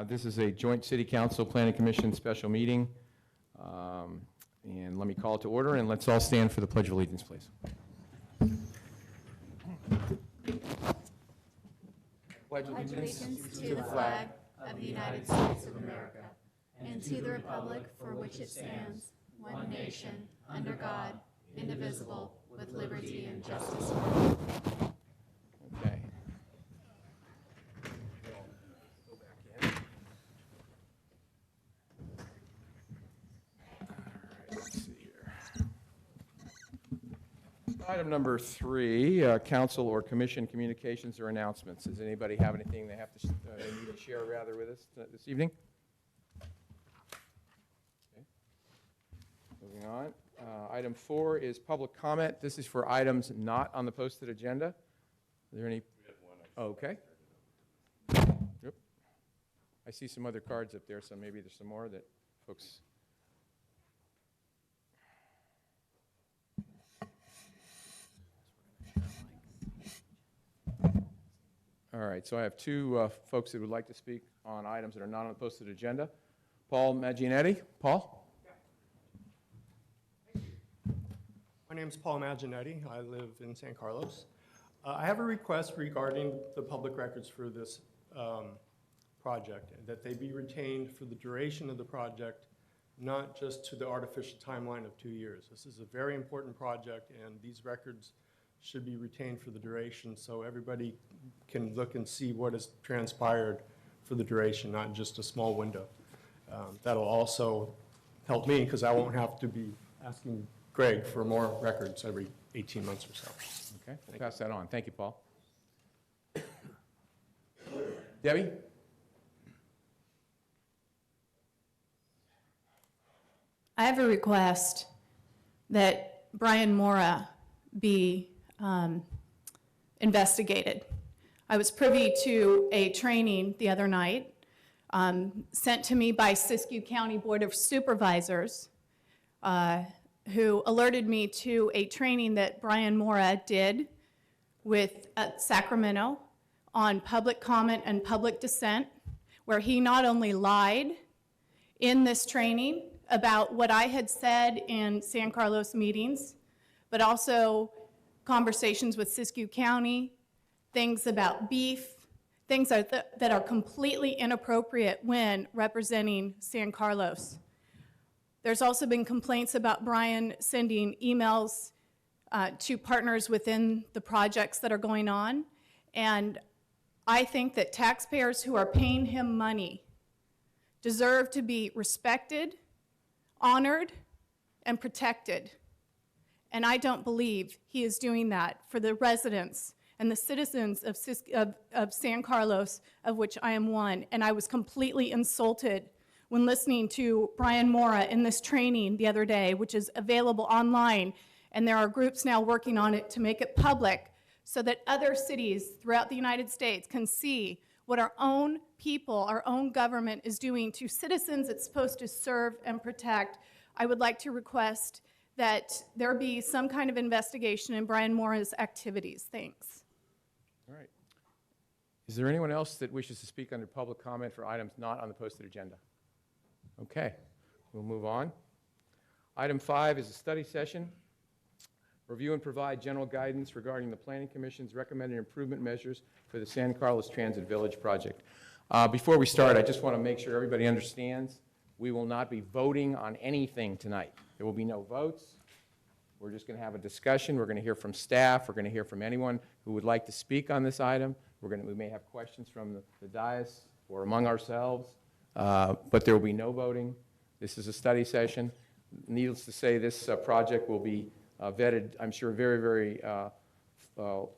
This is a joint City Council Planning Commission special meeting. And let me call it to order, and let's all stand for the Pledge of Allegiance, please. Pledge allegiance to the flag of the United States of America and to the republic for which it stands, one nation, under God, indivisible, with liberty and justice for all. Okay. Let's see here. Item number 3, council or commission communications or announcements. Does anybody have anything they have to they need to share rather with us this evening? Okay. Moving on. Item 4 is public comment. This is for items not on the posted agenda. Are there any? We have one. Okay. Yep. I see some other cards up there, so maybe there's some more that folks. All right, so I have two folks that would like to speak on items that are not on the posted agenda. Paul Magginetti. Paul? My name is Paul Magginetti. I live in San Carlos. I have a request regarding the public records for this project, that they be retained for the duration of the project, not just to the artificial timeline of 2 years. This is a very important project, and these records should be retained for the duration so everybody can look and see what has transpired for the duration, not just a small window. That'll also help me because I won't have to be asking Greg for more records every 18 months or so. Okay, we'll pass that on. Thank you, Paul. Debbie? I have a request that Brian Mora be investigated. I was privy to a training the other night sent to me by Siskiyou County Board of Supervisors who alerted me to a training that Brian Mora did with Sacramento on public comment and public dissent, where he not only lied in this training about what I had said in San Carlos meetings, but also conversations with Siskiyou County, things about beef, things that are completely inappropriate when representing San Carlos. There's also been complaints about Brian sending emails to partners within the projects that are going on, and I think that taxpayers who are paying him money deserve to be respected, honored, and protected. And I don't believe he is doing that for the residents and the citizens of San Carlos, of which I am one. And I was completely insulted when listening to Brian Mora in this training the other day, which is available online. And there are groups now working on it to make it public so that other cities throughout the United States can see what our own people, our own government is doing to citizens it's supposed to serve and protect. I would like to request that there be some kind of investigation in Brian Mora's activities. Thanks. All right. Is there anyone else that wishes to speak under public comment for items not on the posted agenda? Okay, we'll move on. Item 5 is a study session. Review and provide general guidance regarding the Planning Commission's recommended improvement measures for the San Carlos Transit Village project. Before we start, I just want to make sure everybody understands we will not be voting on anything tonight. There will be no votes. We're just going to have a discussion. We're going to hear from staff. We're going to hear from anyone who would like to speak on this item. We may have questions from the dais or among ourselves, but there will be no voting. This is a study session. Needless to say, this project will be vetted, I'm sure, very, very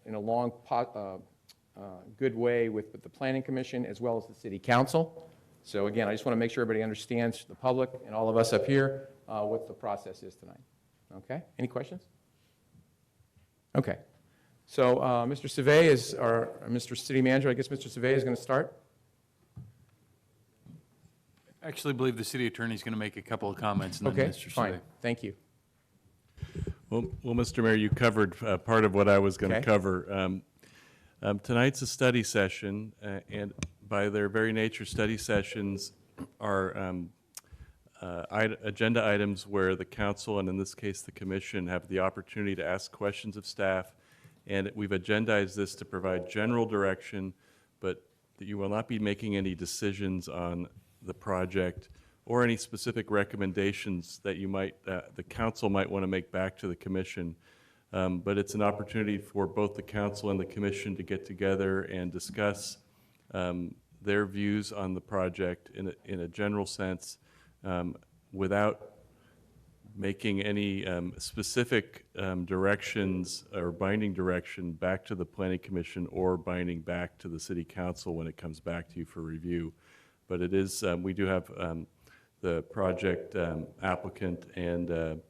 in a long, good way with the Planning Commission as well as the City Council. So again, I just want to make sure everybody understands, the public and all of us up here, what the process is tonight. Okay? Any questions? Okay. So Mr. Savay is our Mr. City Manager. I guess Mr. Savay is going to start. I actually believe the city attorney is going to make a couple of comments. And Okay, then Mr. fine. Savay. Thank you. Well, Mr. Mayor, you covered part of what I was going to Okay. cover. Tonight's a study session, by their very nature, study sessions are agenda items where the council, and in this case, the commission, have the opportunity to ask questions of staff. And we've agendized this to provide general direction, but that you will not be making any decisions on the project or any specific recommendations that you might, the council might want to make back to the commission. But it's an opportunity for both the council and the commission to get together and discuss their views on the project in a general sense, without making any specific directions or binding direction back to the planning commission or binding back to the city council when it comes back to you for review. But it is, we do have the project applicant and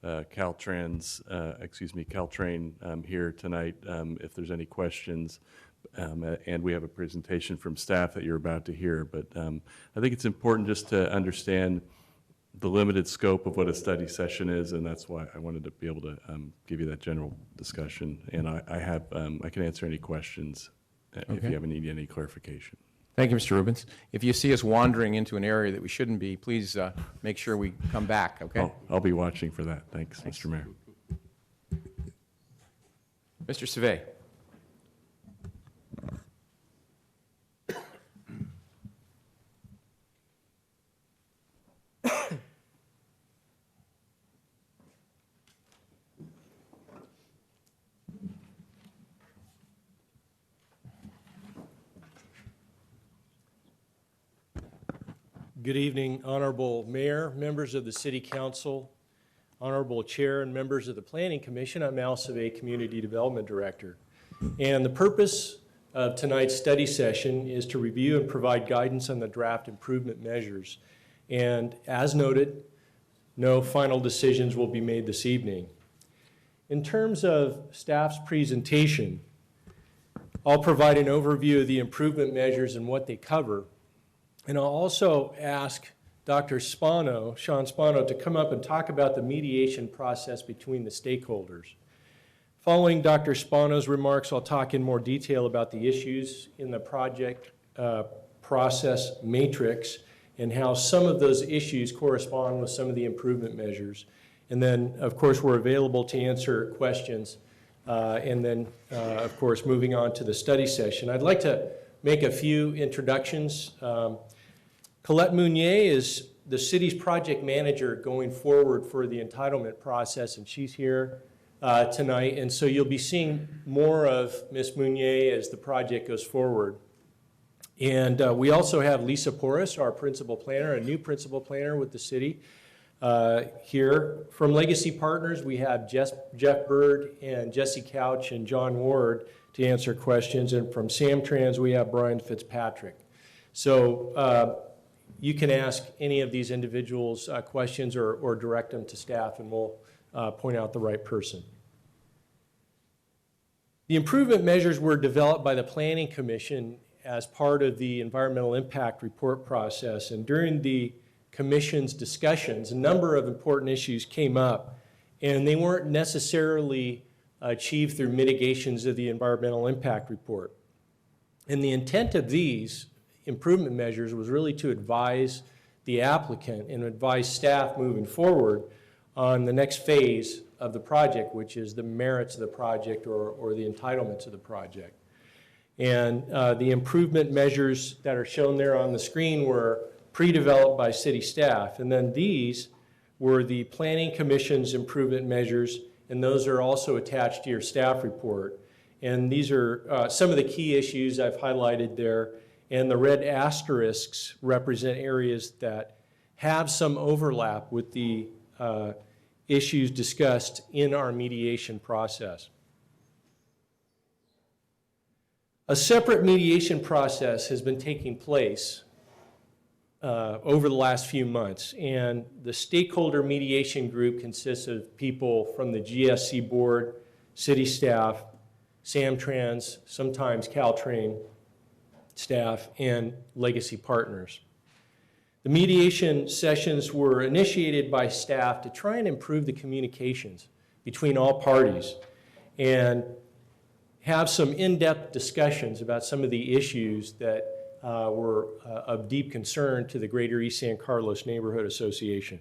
Caltrain here tonight if there's any questions. And we have a presentation from staff that you're about to hear. But I think it's important just to understand the limited scope of what a study session is, and that's why I wanted to be able to give you that general discussion. And I can answer any questions if you need any clarification. Thank you, Mr. Rubens. If you see us wandering into an area that we shouldn't be, please make sure we come back, okay? I'll be watching for that. Thanks, Mr. Mayor. Mr. Savay. Good evening, Honorable Mayor, members of the City Council, Honorable Chair, and members of the Planning Commission. I'm Al Savay, Community Development Director. And the purpose of tonight's study session is to review and provide guidance on the draft improvement measures. And as noted, no final decisions will be made this evening. In terms of staff's presentation, I'll provide an overview of the improvement measures and what they cover. And I'll also ask Dr. Spano, Sean Spano, to come up and talk about the mediation process between the stakeholders. Following Dr. Spano's remarks, I'll talk in more detail about the issues in the project process matrix and how some of those issues correspond with some of the improvement measures. And then, of course, we're available to answer questions. And then, of course, moving on to the study session. I'd like to make a few introductions. Colette Mounier is the city's project manager going forward for the entitlement process, and she's here tonight. And so you'll be seeing more of Ms. Mounier as the project goes forward. And we also have Lisa Porras, our principal planner, a new principal planner with the city here. From Legacy Partners, we have Jeff Bird and Jesse Couch and John Ward to answer questions. And from Samtrans, we have Brian Fitzpatrick. So you can ask any of these individuals questions or direct them to staff, and we'll point out the right person. The improvement measures were developed by the Planning Commission as part of the environmental impact report process. And during the Commission's discussions, a number of important issues came up, and they weren't necessarily achieved through mitigations of the environmental impact report. And the intent of these improvement measures was really to advise the applicant and advise staff moving forward on the next phase of the project, which is the merits of the project or the entitlements of the project. And the improvement measures that are shown there on the screen were pre-developed by city staff. And then these were the Planning Commission's improvement measures, and those are also attached to your staff report. And these are some of the key issues I've highlighted there. And the red asterisks represent areas that have some overlap with the issues discussed in our mediation process. A separate mediation process has been taking place over the last few months, and the stakeholder mediation group consists of people from the GSC board, city staff, Samtrans, sometimes Caltrain staff, and Legacy Partners. The mediation sessions were initiated by staff to try and improve the communications between all parties and have some in-depth discussions about some of the issues that were of deep concern to the Greater East San Carlos Neighborhood Association.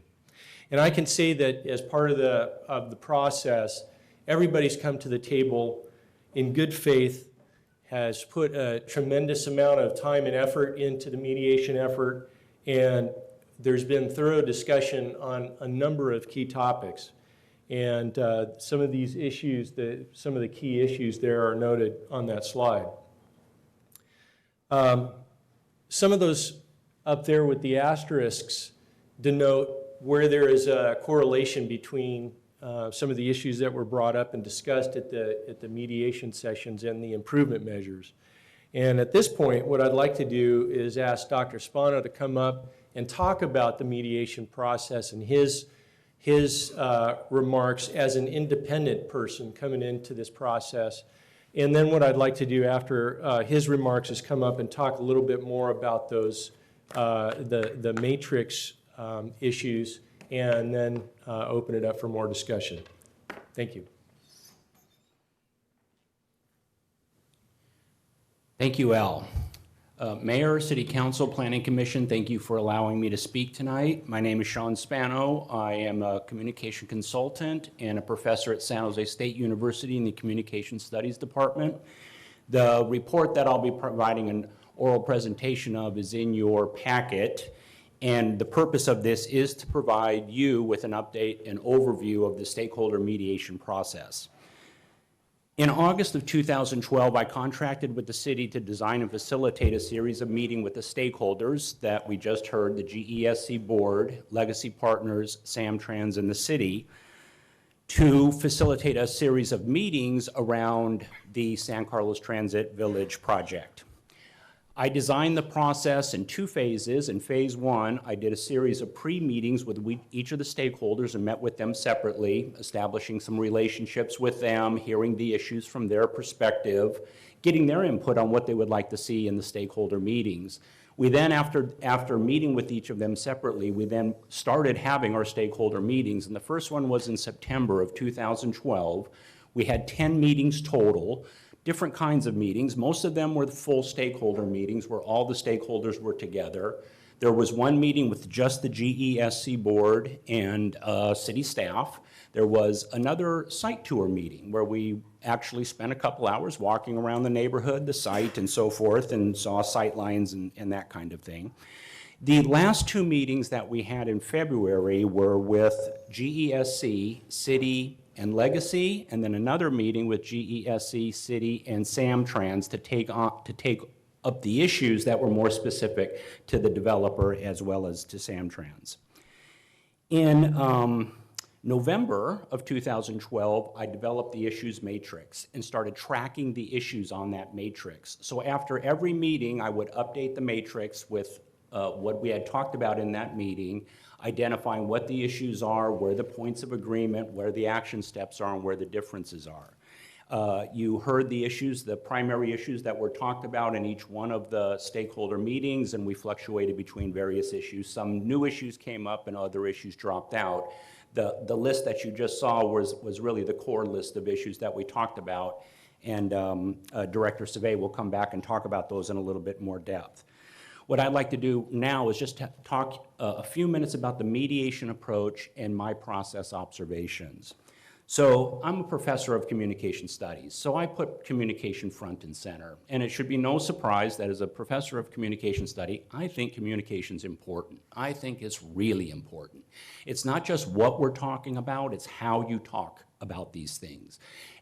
And I can say that as part of the process, everybody's come to the table in good faith, has put a tremendous amount of time and effort into the mediation effort, and there's been thorough discussion on a number of key topics. And some of these issues, some of the key issues there are noted on that slide. Some of those up there with the asterisks denote where there is a correlation between some of the issues that were brought up and discussed at the mediation sessions and the improvement measures. And at this point, what I'd like to do is ask Dr. Spano to come up and talk about the mediation process and his remarks as an independent person coming into this process. And then what I'd like to do after his remarks is come up and talk a little bit more about those, the matrix issues, and then open it up for more discussion. Thank you. Thank you, Al. Mayor, City Council, Planning Commission, thank you for allowing me to speak tonight. My name is Sean Spano. I am a communication consultant and a professor at San Jose State University in the Communication Studies Department. The report that I'll be providing an oral presentation of is in your packet, and the purpose of this is to provide you with an update and overview of the stakeholder mediation process. In August of 2012, I contracted with the city to design and facilitate a series of meetings with the stakeholders that we just heard, the GESC Board, Legacy Partners, Samtrans, and the city, to facilitate a series of meetings around the San Carlos Transit Village project. I designed the process in 2 phases. In phase 1, I did a series of pre-meetings with each of the stakeholders and met with them separately, establishing some relationships with them, hearing the issues from their perspective, getting their input on what they would like to see in the stakeholder meetings. We then, after meeting with each of them separately, we then started having our stakeholder meetings, and the first one was in September of 2012. We had 10 meetings total. Different kinds of meetings. Most of them were the full stakeholder meetings where all the stakeholders were together. There was one meeting with just the GESC board and city staff. There was another site tour meeting where we actually spent a couple hours walking around the neighborhood, the site, and so forth, and saw sight lines and that kind of thing. The last 2 meetings that we had in February were with GESC, city, and Legacy, and then another meeting with GESC, City, and Samtrans to take up the issues that were more specific to the developer as well as to Samtrans. In November of 2012, I developed the issues matrix and started tracking the issues on that matrix. So after every meeting, I would update the matrix with what we had talked about in that meeting, identifying what the issues are, where the points of agreement, where the action steps are, and where the differences are. You heard the issues, the primary issues that were talked about in each one of the stakeholder meetings, and we fluctuated between various issues. Some new issues came up and other issues dropped out. The list that you just saw was really the core list of issues that we talked about, and Director Savay will come back and talk about those in a little bit more depth. What I'd like to do now is just talk a few minutes about the mediation approach and my process observations. So I'm a professor of communication studies, so I put communication front and center. And it should be no surprise that as a professor of communication study, I think communication's important. I think it's really important. It's not just what we're talking about, it's how you talk about these things.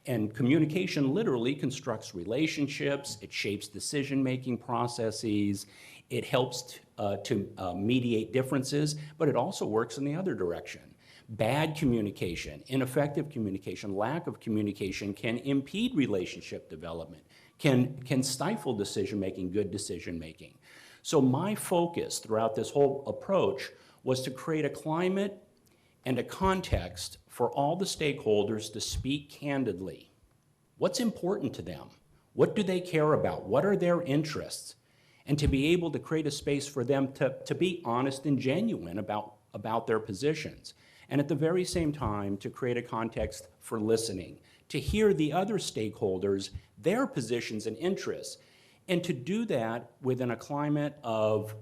And communication literally constructs relationships, it shapes decision-making processes, it helps to mediate differences, but it also works in the other direction. Bad communication, ineffective communication, lack of communication can impede relationship development, can stifle decision-making, good decision-making. So my focus throughout this whole approach was to create a climate and a context for all the stakeholders to speak candidly. What's important to them? What do they care about? What are their interests? And to be able to create a space for them to be honest and genuine about their positions. And at the very same time, to create a context for listening, to hear the other stakeholders, their positions and interests, and to do that within a climate of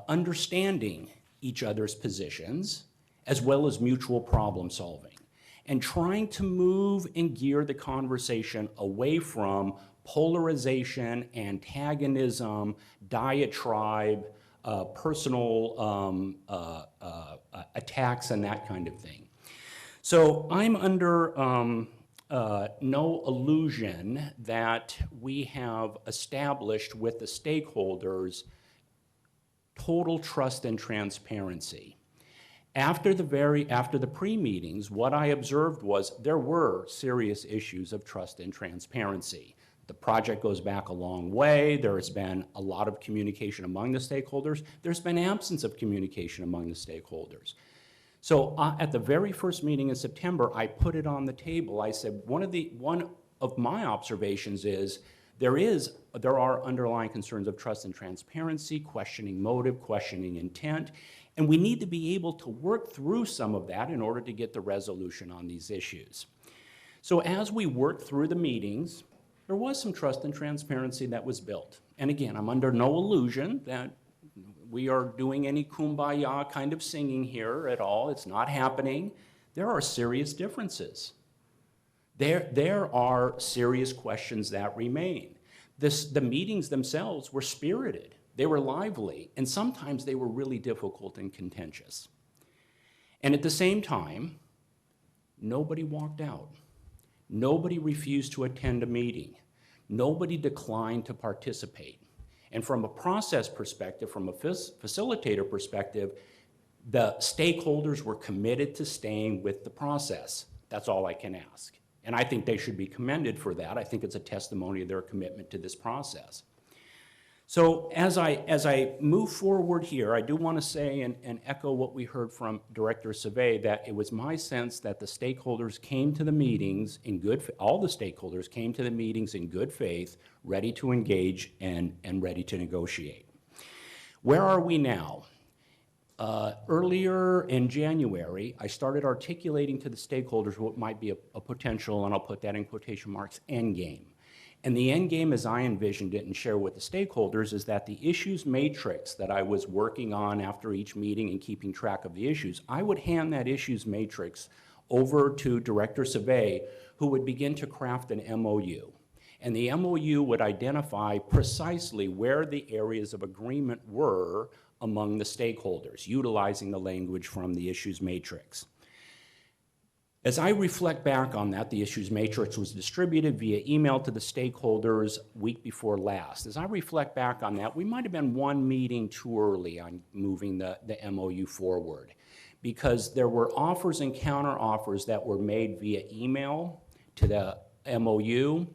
understanding each other's positions, as well as mutual problem solving, and trying to move and gear the conversation away from polarization, antagonism, diatribe, personal attacks, and that kind of thing. So I'm under no illusion that we have established with the stakeholders total trust and transparency. After the pre-meetings, what I observed was there were serious issues of trust and transparency. The project goes back a long way. There has been a lot of communication among the stakeholders. There's been absence of communication among the stakeholders. So at the very first meeting in September, I put it on the table. I said, one of my observations is there are underlying concerns of trust and transparency, questioning motive, questioning intent, and we need to be able to work through some of that in order to get the resolution on these issues. So as we worked through the meetings, there was some trust and transparency that was built. And again, I'm under no illusion that we are doing any kumbaya kind of singing here at all. It's not happening. There are serious differences. There are serious questions that remain. The meetings themselves were spirited. They were lively, and sometimes they were really difficult and contentious. And at the same time, nobody walked out. Nobody refused to attend a meeting. Nobody declined to participate. And from a process perspective, from a facilitator perspective, the stakeholders were committed to staying with the process. That's all I can ask. And I think they should be commended for that. I think it's a testimony of their commitment to this process. So as I move forward here, I do want to say and echo what we heard from Director Savay, that it was my sense that the stakeholders came to the meetings in good faith, all the stakeholders came to the meetings in good faith, ready to engage and ready to negotiate. Where are we now? Earlier in January, I started articulating to the stakeholders what might be a potential, and I'll put that in quotation marks, end game. And the end game, as I envisioned it and share with the stakeholders, is that the issues matrix that I was working on after each meeting and keeping track of the issues, I would hand that issues matrix over to Director Savay, who would begin to craft an MOU. And the MOU would identify precisely where the areas of agreement were among the stakeholders, utilizing the language from the issues matrix. As I reflect back on that, the issues matrix was distributed via email to the stakeholders week before last. As I reflect back on that, we might have been one meeting too early on moving the MOU forward, because there were offers and counter offers that were made via email to the MOU,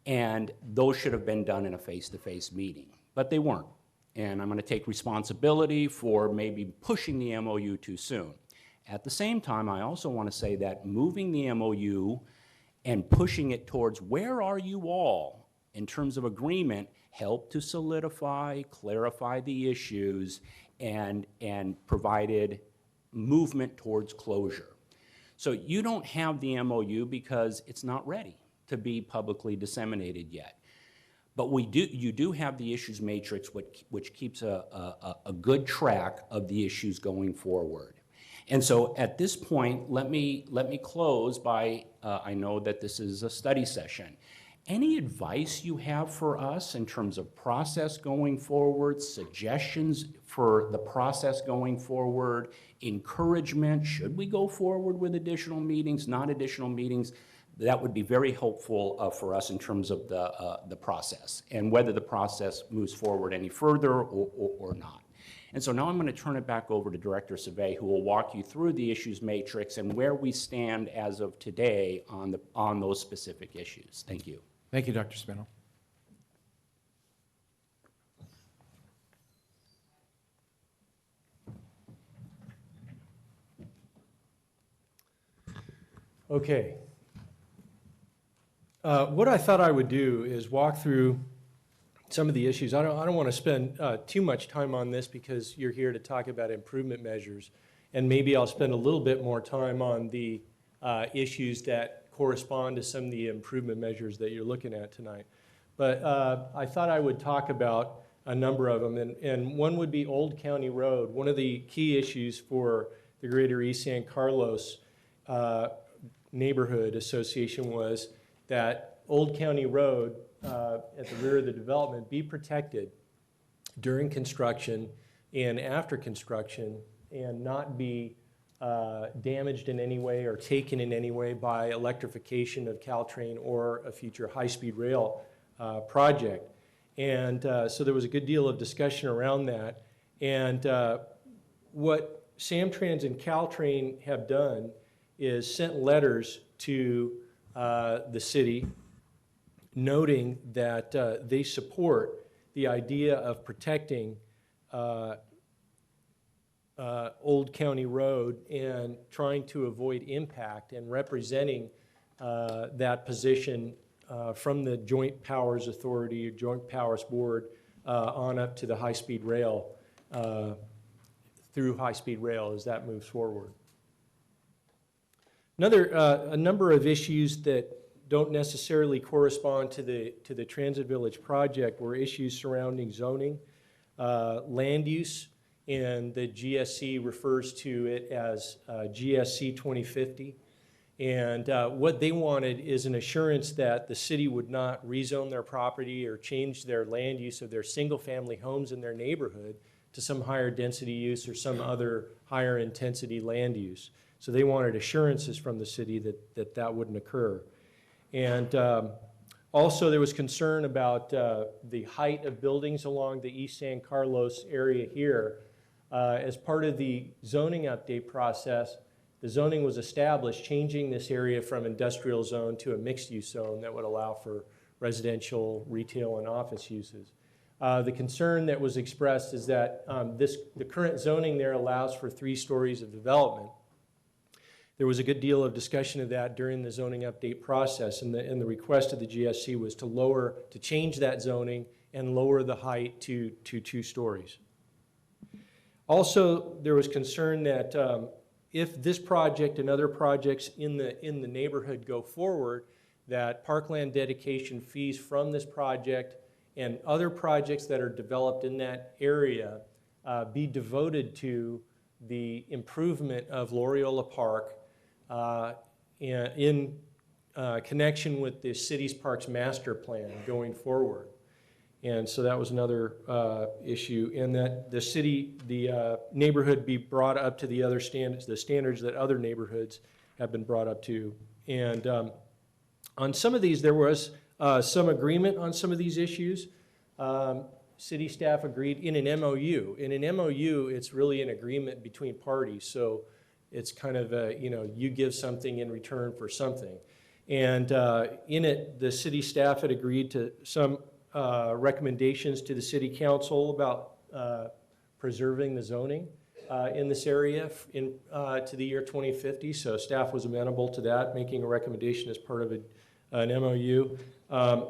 and those should have been done in a face-to-face meeting, but they weren't. And I'm going to take responsibility for maybe pushing the MOU too soon. At the same time, I also want to say that moving the MOU and pushing it towards where are you all in terms of agreement helped to solidify, clarify the issues, and provided movement towards closure. So you don't have the MOU because it's not ready to be publicly disseminated yet. But you do have the issues matrix, which keeps a good track of the issues going forward. And so at this point, let me close by, I know that this is a study session. Any advice you have for us in terms of process going forward, suggestions for the process going forward, encouragement, should we go forward with additional meetings, not additional meetings? That would be very helpful for us in terms of the process and whether the process moves forward any further or not. And so now I'm going to turn it back over to Director Savay, who will walk you through the issues matrix and where we stand as of today on those specific issues. Thank you. Thank you, Dr. Spano. Okay. What I thought I would do is walk through some of the issues. I don't want to spend too much time on this because you're here to talk about improvement measures, and maybe I'll spend a little bit more time on the issues that correspond to some of the improvement measures that you're looking at tonight. But I thought I would talk about a number of them, and one would be Old County Road. One of the key issues for the Greater East San Carlos Neighborhood Association was that Old County Road at the rear of the development be protected during construction and after construction, and not be damaged in any way or taken in any way by electrification of Caltrain or a future high-speed rail project. And so there was a good deal of discussion around that. And what Samtrans and Caltrain have done is sent letters to the city noting that they support the idea of protecting Old County Road and trying to avoid impact and representing that position from the Joint Powers Authority or Joint Powers Board on up to the high-speed rail, through high-speed rail as that moves forward. A number of issues that don't necessarily correspond to the Transit Village project were issues surrounding zoning, land use, and the GSC refers to it as GSC 2050. And what they wanted is an assurance that the city would not rezone their property or change their land use of their single-family homes in their neighborhood to some higher density use or some other higher intensity land use. So they wanted assurances from the city that that wouldn't occur. And also there was concern about the height of buildings along the East San Carlos area here. As part of the zoning update process, the zoning was established, changing this area from industrial zone to a mixed-use zone that would allow for residential, retail, and office uses. The concern that was expressed is that the current zoning there allows for 3 stories of development. There was a good deal of discussion of that during the zoning update process, and the request of the GSC was to change that zoning and lower the height to 2 stories. Also, there was concern that if this project and other projects in the neighborhood go forward, that parkland dedication fees from this project and other projects that are developed in that area be devoted to the improvement of Loriola Park in connection with the city's parks master plan going forward. And so that was another issue, and that the neighborhood be brought up to the other standards, the standards that other neighborhoods have been brought up to. And on some of these, there was some agreement on some of these issues. City staff agreed in an MOU. In an MOU, it's really an agreement between parties, so it's kind of a, you give something in return for something. And in it, the city staff had agreed to some recommendations to the city council about preserving the zoning in this area to the year 2050. So staff was amenable to that, making a recommendation as part of an MOU.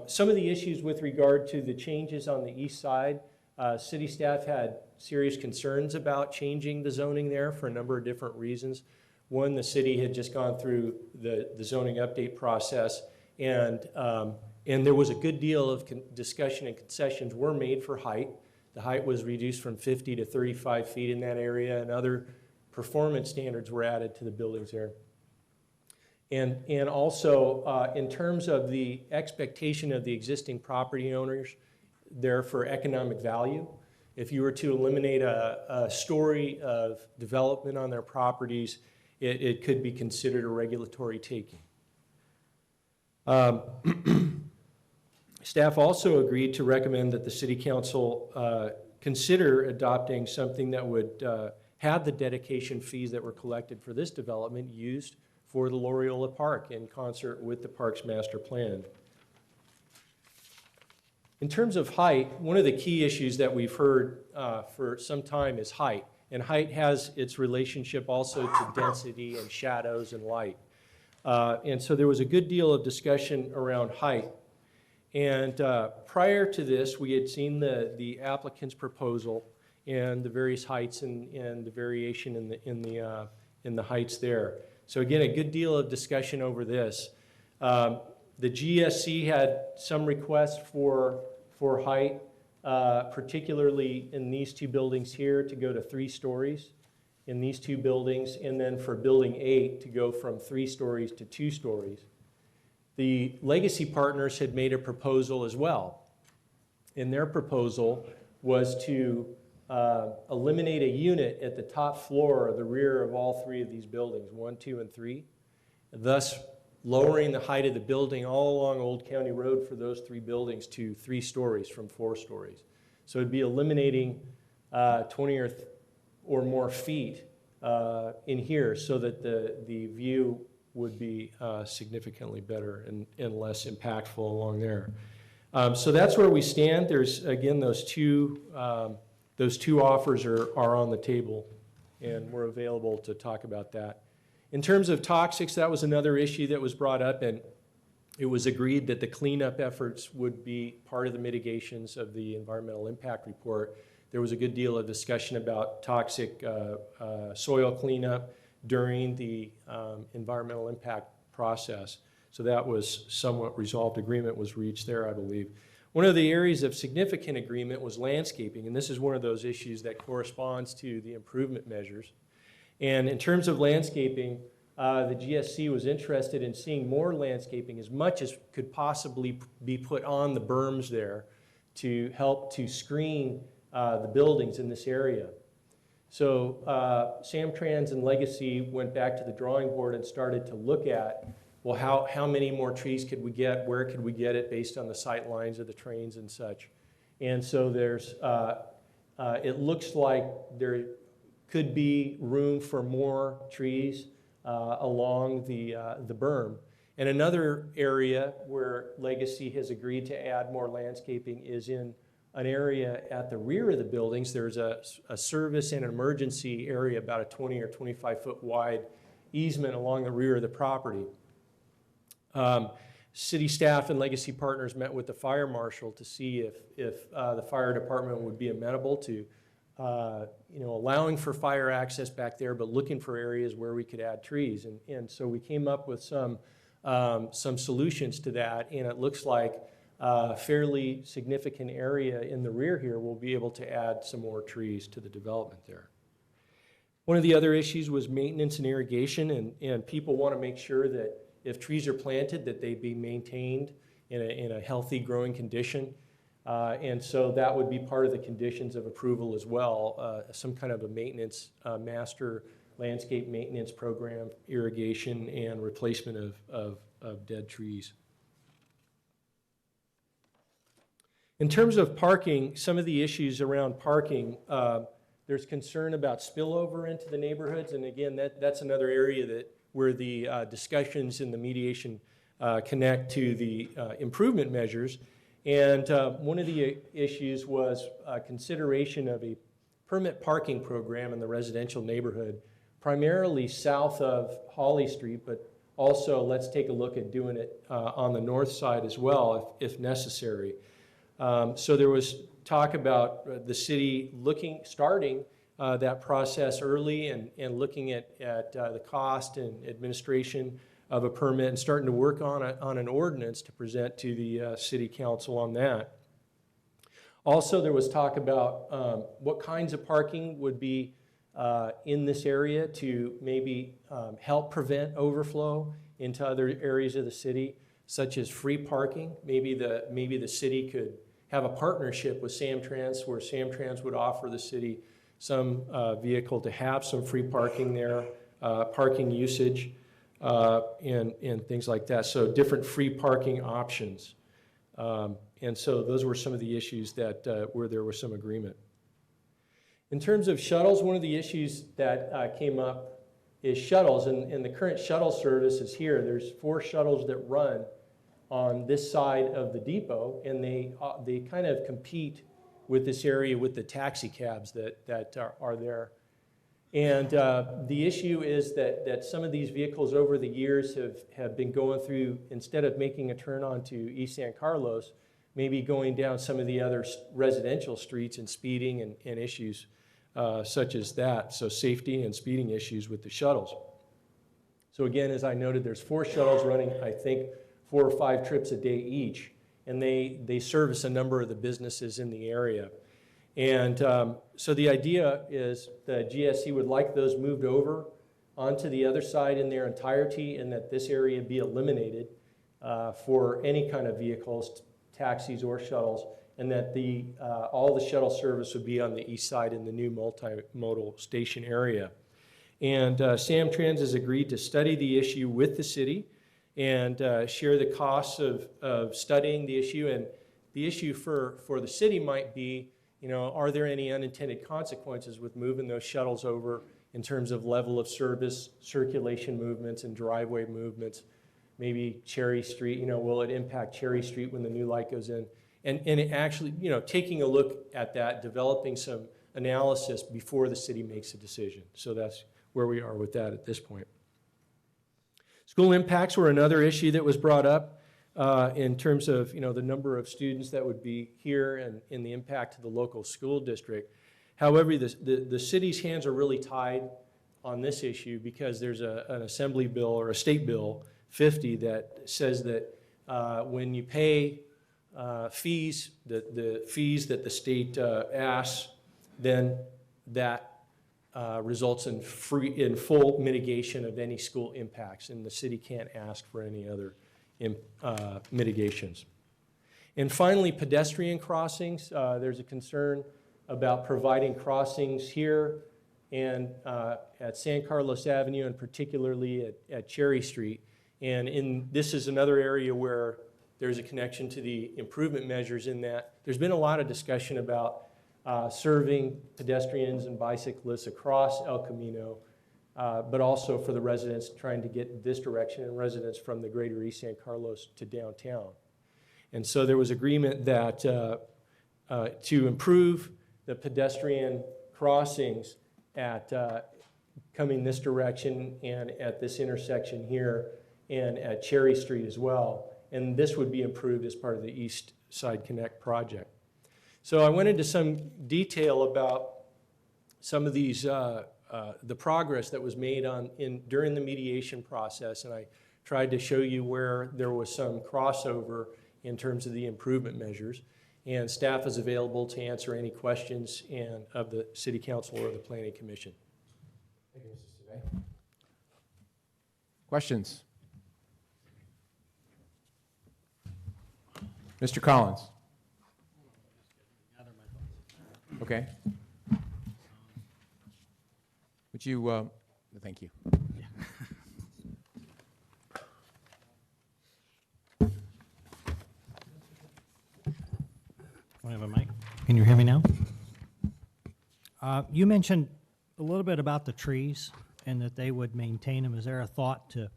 Some of the issues with regard to the changes on the east side, city staff had serious concerns about changing the zoning there for a number of different reasons. One, the city had just gone through the zoning update process, and there was a good deal of discussion and concessions were made for height. The height was reduced from 50 to 35 feet in that area, and other performance standards were added to the buildings there. And also, in terms of the expectation of the existing property owners there for economic value, if you were to eliminate a story of development on their properties, it could be considered a regulatory taking. Staff also agreed to recommend that the City Council consider adopting something that would have the dedication fees that were collected for this development used for the Loriola Park in concert with the Parks Master Plan. In terms of height, one of the key issues that we've heard for some time is height. And height has its relationship also to density and shadows and light. And so there was a good deal of discussion around height. And prior to this, we had seen the applicant's proposal and the various heights and the variation in the heights there. So again, a good deal of discussion over this. The GSC had some requests for height, particularly in these two buildings here, to go to 3 stories in these two buildings, and then for Building 8 to go from 3 stories to 2 stories. The Legacy Partners had made a proposal as well, and their proposal was to eliminate a unit at the top floor or the rear of all 3 of these buildings, 1, 2, and 3, thus lowering the height of the building all along Old County Road for those 3 buildings to 3 stories from 4 stories. So it'd be eliminating 20 or more feet in here so that the view would be significantly better and less impactful along there. So that's where we stand. There's, again, those two offers are on the table, and we're available to talk about that. In terms of toxics, that was another issue that was brought up, and it was agreed that the cleanup efforts would be part of the mitigations of the environmental impact report. There was a good deal of discussion about toxic soil cleanup during the environmental impact process. So that was somewhat resolved. Agreement was reached there, I believe. One of the areas of significant agreement was landscaping, and this is one of those issues that corresponds to the improvement measures. And in terms of landscaping, the GSC was interested in seeing more landscaping, as much as could possibly be put on the berms there to help to screen the buildings in this area. So Samtrans and Legacy went back to the drawing board and started to look at, well, how many more trees could we get? Where could we get it based on the sight lines of the trains and such? And so there's, it looks like there could be room for more trees along the berm. And another area where Legacy has agreed to add more landscaping is in an area at the rear of the buildings. There's a service and an emergency area, about a 20 or 25 foot wide easement along the rear of the property. City staff and Legacy Partners met with the fire marshal to see if the fire department would be amenable to allowing for fire access back there, but looking for areas where we could add trees. And so we came up with some solutions to that, and it looks like a fairly significant area in the rear here will be able to add some more trees to the development there. One of the other issues was maintenance and irrigation, and people want to make sure that if trees are planted, that they be maintained in a healthy growing condition. And so that would be part of the conditions of approval as well, some kind of a maintenance, master landscape maintenance program, irrigation, and replacement of dead trees. In terms of parking, some of the issues around parking, there's concern about spillover into the neighborhoods, and again, that's another area where the discussions in the mediation connect to the improvement measures. And one of the issues was consideration of a permit parking program in the residential neighborhood, primarily south of Holly Street, but also let's take a look at doing it on the north side as well, if necessary. So there was talk about the city starting that process early and looking at the cost and administration of a permit and starting to work on an ordinance to present to the city council on that. Also, there was talk about what kinds of parking would be in this area to maybe help prevent overflow into other areas of the city, such as free parking. Maybe the city could have a partnership with Samtrans, where Samtrans would offer the city some vehicle to have some free parking there, parking usage, and things like that. So different free parking options. And so those were some of the issues that where there was some agreement. In terms of shuttles, one of the issues that came up is shuttles, and the current shuttle service is here. There's 4 shuttles that run on this side of the depot, and they kind of compete with this area with the taxi cabs that are there. And the issue is that some of these vehicles over the years have been going through, instead of making a turn onto East San Carlos, maybe going down some of the other residential streets and speeding and issues such as that. So safety and speeding issues with the shuttles. So again, as I noted, there's 4 shuttles running, I think, 4 or 5 trips a day each, and they service a number of the businesses in the area. And so the idea is the GSC would like those moved over onto the other side in their entirety, and that this area be eliminated for any kind of vehicles, taxis or shuttles, and that all the shuttle service would be on the east side in the new multimodal station area. And Samtrans has agreed to study the issue with the city and share the costs of studying the issue. And the issue for the city might be, are there any unintended consequences with moving those shuttles over in terms of level of service, circulation movements, and driveway movements? Maybe Cherry Street, will it impact Cherry Street when the new light goes in? And it actually, taking a look at that, developing some analysis before the city makes a decision. So that's where we are with that at this point. School impacts were another issue that was brought up in terms of, the number of students that would be here and the impact to the local school district. However, the city's hands are really tied on this issue because there's an assembly bill or a state bill 50 that says that when you pay fees, the fees that the state asks, then that results in full mitigation of any school impacts, and the city can't ask for any other mitigations. And finally, pedestrian crossings. There's a concern about providing crossings here and at San Carlos Avenue, and particularly at Cherry Street. And this is another area where there's a connection to the improvement measures in that there's been a lot of discussion about serving pedestrians and bicyclists across El Camino, but also for the residents trying to get this direction and residents from the greater East San Carlos to downtown. And so there was agreement that to improve the pedestrian crossings at coming this direction and at this intersection here and at Cherry Street as well. And this would be improved as part of the East Side Connect project. So I went into some detail about some of these, the progress that was made during the mediation process, and I tried to show you where there was some crossover in terms of the improvement measures. And staff is available to answer any questions of the City Council or the Planning Commission. Thank you, Mr. Survey. Questions? Mr. Collins? Okay. Would you, thank you. I have a mic. Can you hear me now? You mentioned a little bit about the trees and that they would maintain them. Is there a thought to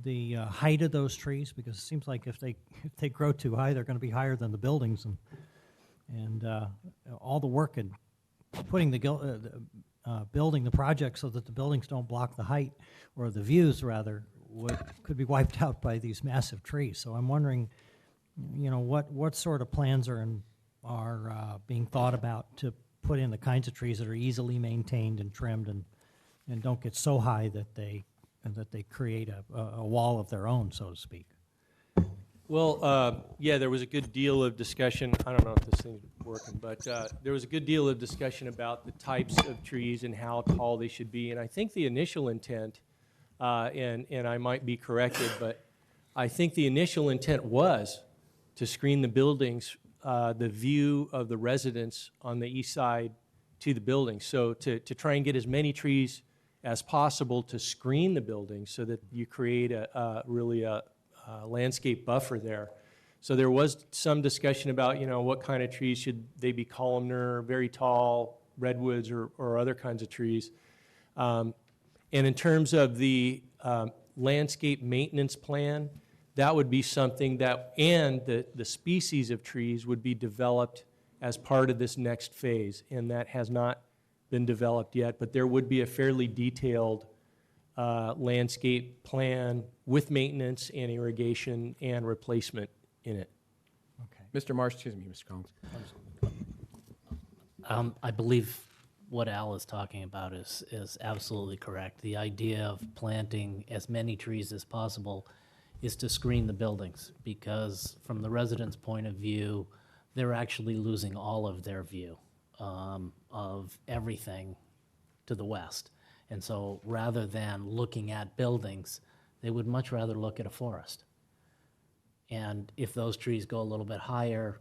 the height of those trees? Because it seems like if they grow too high, they're going to be higher than the buildings, and all the work in putting building the project so that the buildings don't block the height, or the views rather, could be wiped out by these massive trees. So I'm wondering, what sort of plans are being thought about to put in the kinds of trees that are easily maintained and trimmed and don't get so high that they create a wall of their own, so to speak. Well, yeah, there was a good deal of discussion. I don't know if this thing's working, but there was a good deal of discussion about the types of trees and how tall they should be. And I think the initial intent, and I might be corrected, but I think the initial intent was to screen the buildings, the view of the residents on the east side to the buildings. So to try and get as many trees as possible to screen the buildings so that you create really a landscape buffer there. So there was some discussion about, what kind of trees should they be, columnar, very tall, redwoods, or other kinds of trees. And in terms of the landscape maintenance plan, that would be something that, and the species of trees would be developed as part of this next phase, and that has not been developed yet, but there would be a fairly detailed landscape plan with maintenance and irrigation and replacement in it. Okay. Mr. Marsh, excuse me, Mr. Collins. I believe what Al is talking about is absolutely correct. The idea of planting as many trees as possible is to screen the buildings, because from the residents' point of view, they're actually losing all of their view of everything to the west. And so rather than looking at buildings, they would much rather look at a forest. And if those trees go a little bit higher,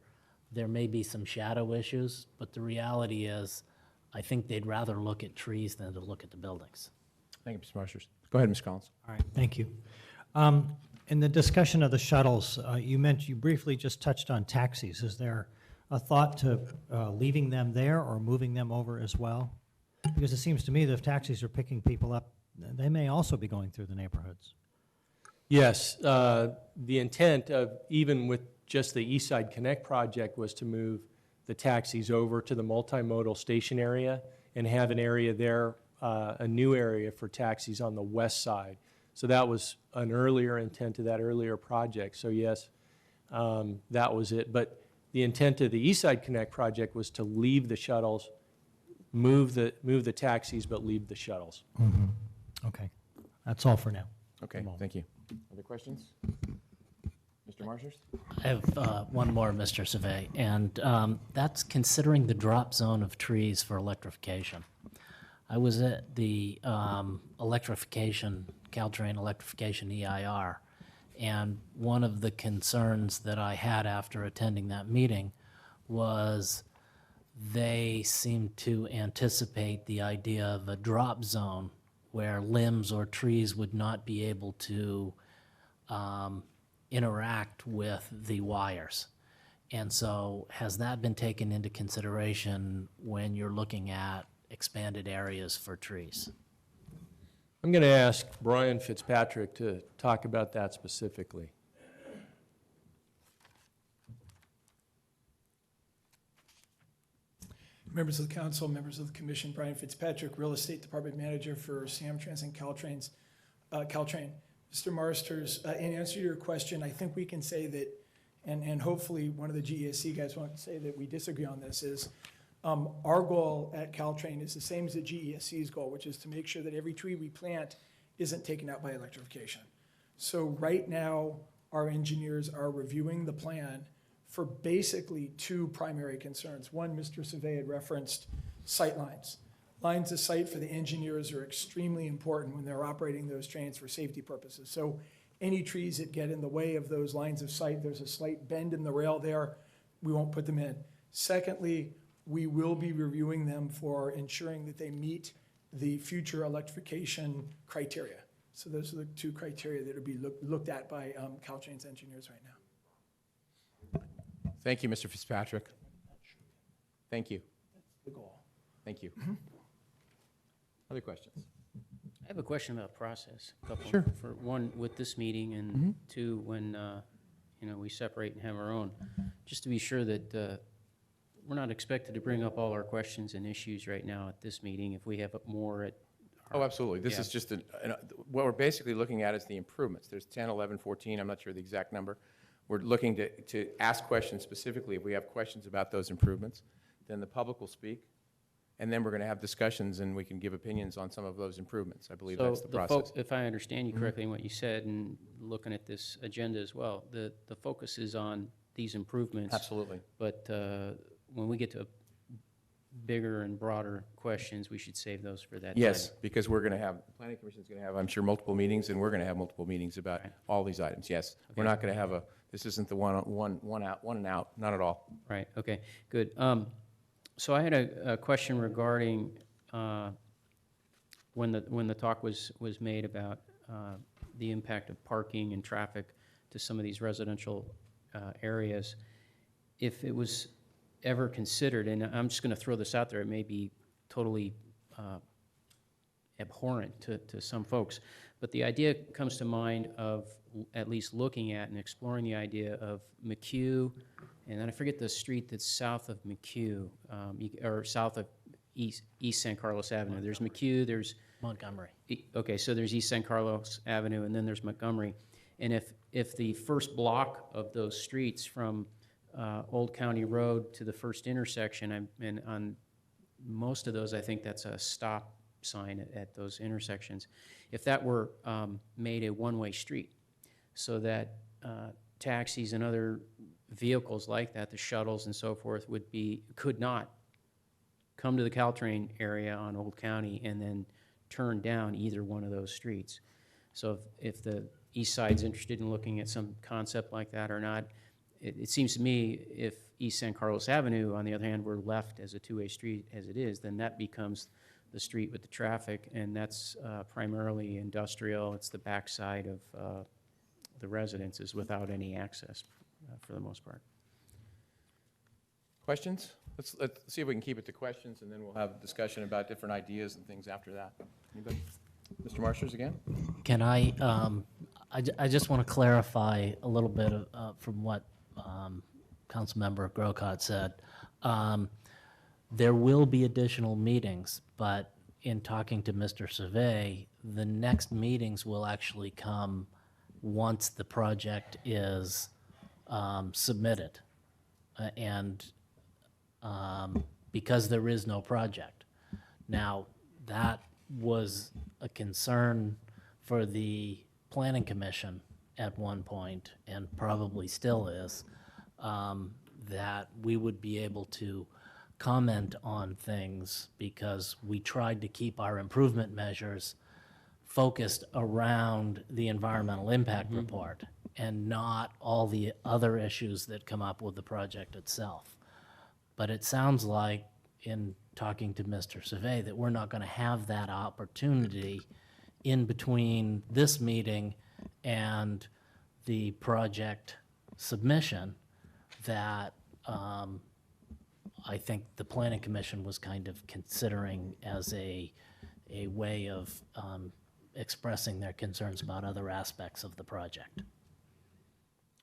there may be some shadow issues, but the reality is, I think they'd rather look at trees than to look at the buildings. Thank you, Mr. Marshall. Go ahead, Ms. Collins. All right, thank you. In the discussion of the shuttles, you briefly just touched on taxis. Is there a thought to leaving them there or moving them over as well? Because it seems to me that if taxis are picking people up, they may also be going through the neighborhoods. Yes, the intent of, even with just the East Side Connect project, was to move the taxis over to the multimodal station area and have an area there, a new area for taxis on the west side. So that was an earlier intent of that earlier project. So yes, that was it. But the intent of the East Side Connect project was to leave the shuttles, move the taxis, but leave the shuttles. Okay, that's all for now. Okay, thank you. Other questions? Mr. Marshall? I have one more, Mr. Savay, and that's considering the drop zone of trees for electrification. I was at the electrification, Caltrain electrification EIR, and one of the concerns that I had after attending that meeting was they seemed to anticipate the idea of a drop zone where limbs or trees would not be able to interact with the wires. And so has that been taken into consideration when you're looking at expanded areas for trees? I'm going to ask Brian Fitzpatrick to talk about that specifically. Members of the council, members of the commission, Brian Fitzpatrick, Real Estate Department Manager for Samtrans and Caltrain. Mr. Marsters, in answer to your question, I think we can say that, and hopefully one of the GESC guys won't say that we disagree on this, is our goal at Caltrain is the same as the GESC's goal, which is to make sure that every tree we plant isn't taken out by electrification. So right now, our engineers are reviewing the plan for basically two primary concerns. One, Mr. Savay had referenced sight lines. Lines of sight for the engineers are extremely important when they're operating those trains for safety purposes. So any trees that get in the way of those lines of sight, there's a slight bend in the rail there, we won't put them in. Secondly, we will be reviewing them for ensuring that they meet the future electrification criteria. So those are the two criteria that will be looked at by Caltrain's engineers right now. Thank you, Mr. Fitzpatrick. Thank you. The goal. Thank you. Other questions? I have a question about process. A couple. Sure. For one, with this meeting, and two, when we separate and have our own, just to be sure that we're not expected to bring up all our questions and issues right now at this meeting. If we have more at Oh, absolutely. This Yeah. is just what we're basically looking at is the improvements. There's 10, 11, 14, I'm not sure the exact number. We're looking to ask questions specifically. If we have questions about those improvements, then the public will speak, and then we're going to have discussions and we can give opinions on some of those improvements. I believe that's the process. If I understand you correctly in what you said, and looking at this agenda as well, the focus is on these improvements. Absolutely. But when we get to bigger and broader questions, we should save those for that Yes, time. because we're going to have, the planning commission is going to have, I'm sure, multiple meetings, and we're going to have multiple meetings about all these items, yes. We're not going to have this isn't the one and out, not at all. Right, okay, good. So I had a question regarding when the talk was made about the impact of parking and traffic to some of these residential areas. If it was ever considered, and I'm just going to throw this out there, it may be totally abhorrent to some folks, but the idea comes to mind of at least looking at and exploring the idea of McHugh, and then I forget the street that's south of McHugh, or south of East San Carlos Avenue. There's McHugh, there's Montgomery. Okay, so there's East San Carlos Avenue, and then there's Montgomery. And if the first block of those streets from Old County Road to the first intersection, and on most of those, I think that's a stop sign at those intersections. If that were made a one-way street, so that taxis and other vehicles like that, the shuttles and so forth, could not come to the Caltrain area on Old County and then turn down either one of those streets. So if the east side's interested in looking at some concept like that or not, it seems to me if East San Carlos Avenue, on the other hand, were left as a two-way street as it is, then that becomes the street with the traffic, and that's primarily industrial. It's the backside of the residences without any access for the most part. Questions? Let's see if we can keep it to questions, and then we'll have a discussion about different ideas and things after that. Anybody? Mr. Marsters again? Can I just want to clarify a little bit from what Councilmember Grocott said. There will be additional meetings, but in talking to Mr. Survey, the next meetings will actually come once the project is submitted. Because there is no project. Now, that was a concern for the Planning Commission at one point, and probably still is, that we would be able to comment on things because we tried to keep our improvement measures focused around the environmental impact report and not all the other issues that come up with the project itself. But it sounds like, in talking to Mr. Survey, that we're not going to have that opportunity in between this meeting and the project submission that I think the Planning Commission was kind of considering as a way of expressing their concerns about other aspects of the project.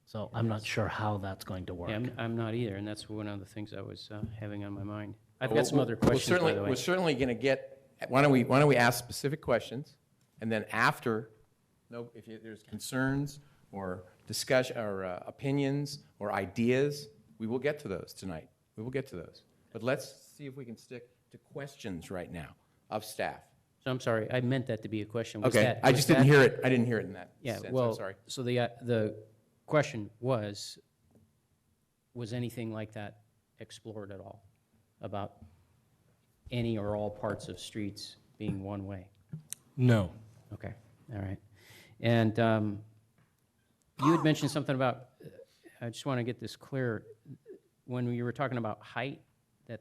So I'm not sure how that's going to work. Yeah, I'm not either, and that's one of the things I was having on my mind. I've got some other questions, by the way. We're certainly going to get, why don't we ask specific questions, and then after, if there's concerns or discussion, or opinions, or ideas, we will get to those tonight. We will get to those. But let's see if we can stick to questions right now of staff. So I'm sorry, I meant that to be a question. Was Okay, that- I was just didn't that- hear it. I didn't hear it in that Yeah, sense. well, I'm sorry. so the question was anything like that explored at all? About any or all parts of streets being one way? No. Okay, all right. And you had mentioned something about, I just want to get this clear, when you were talking about height, you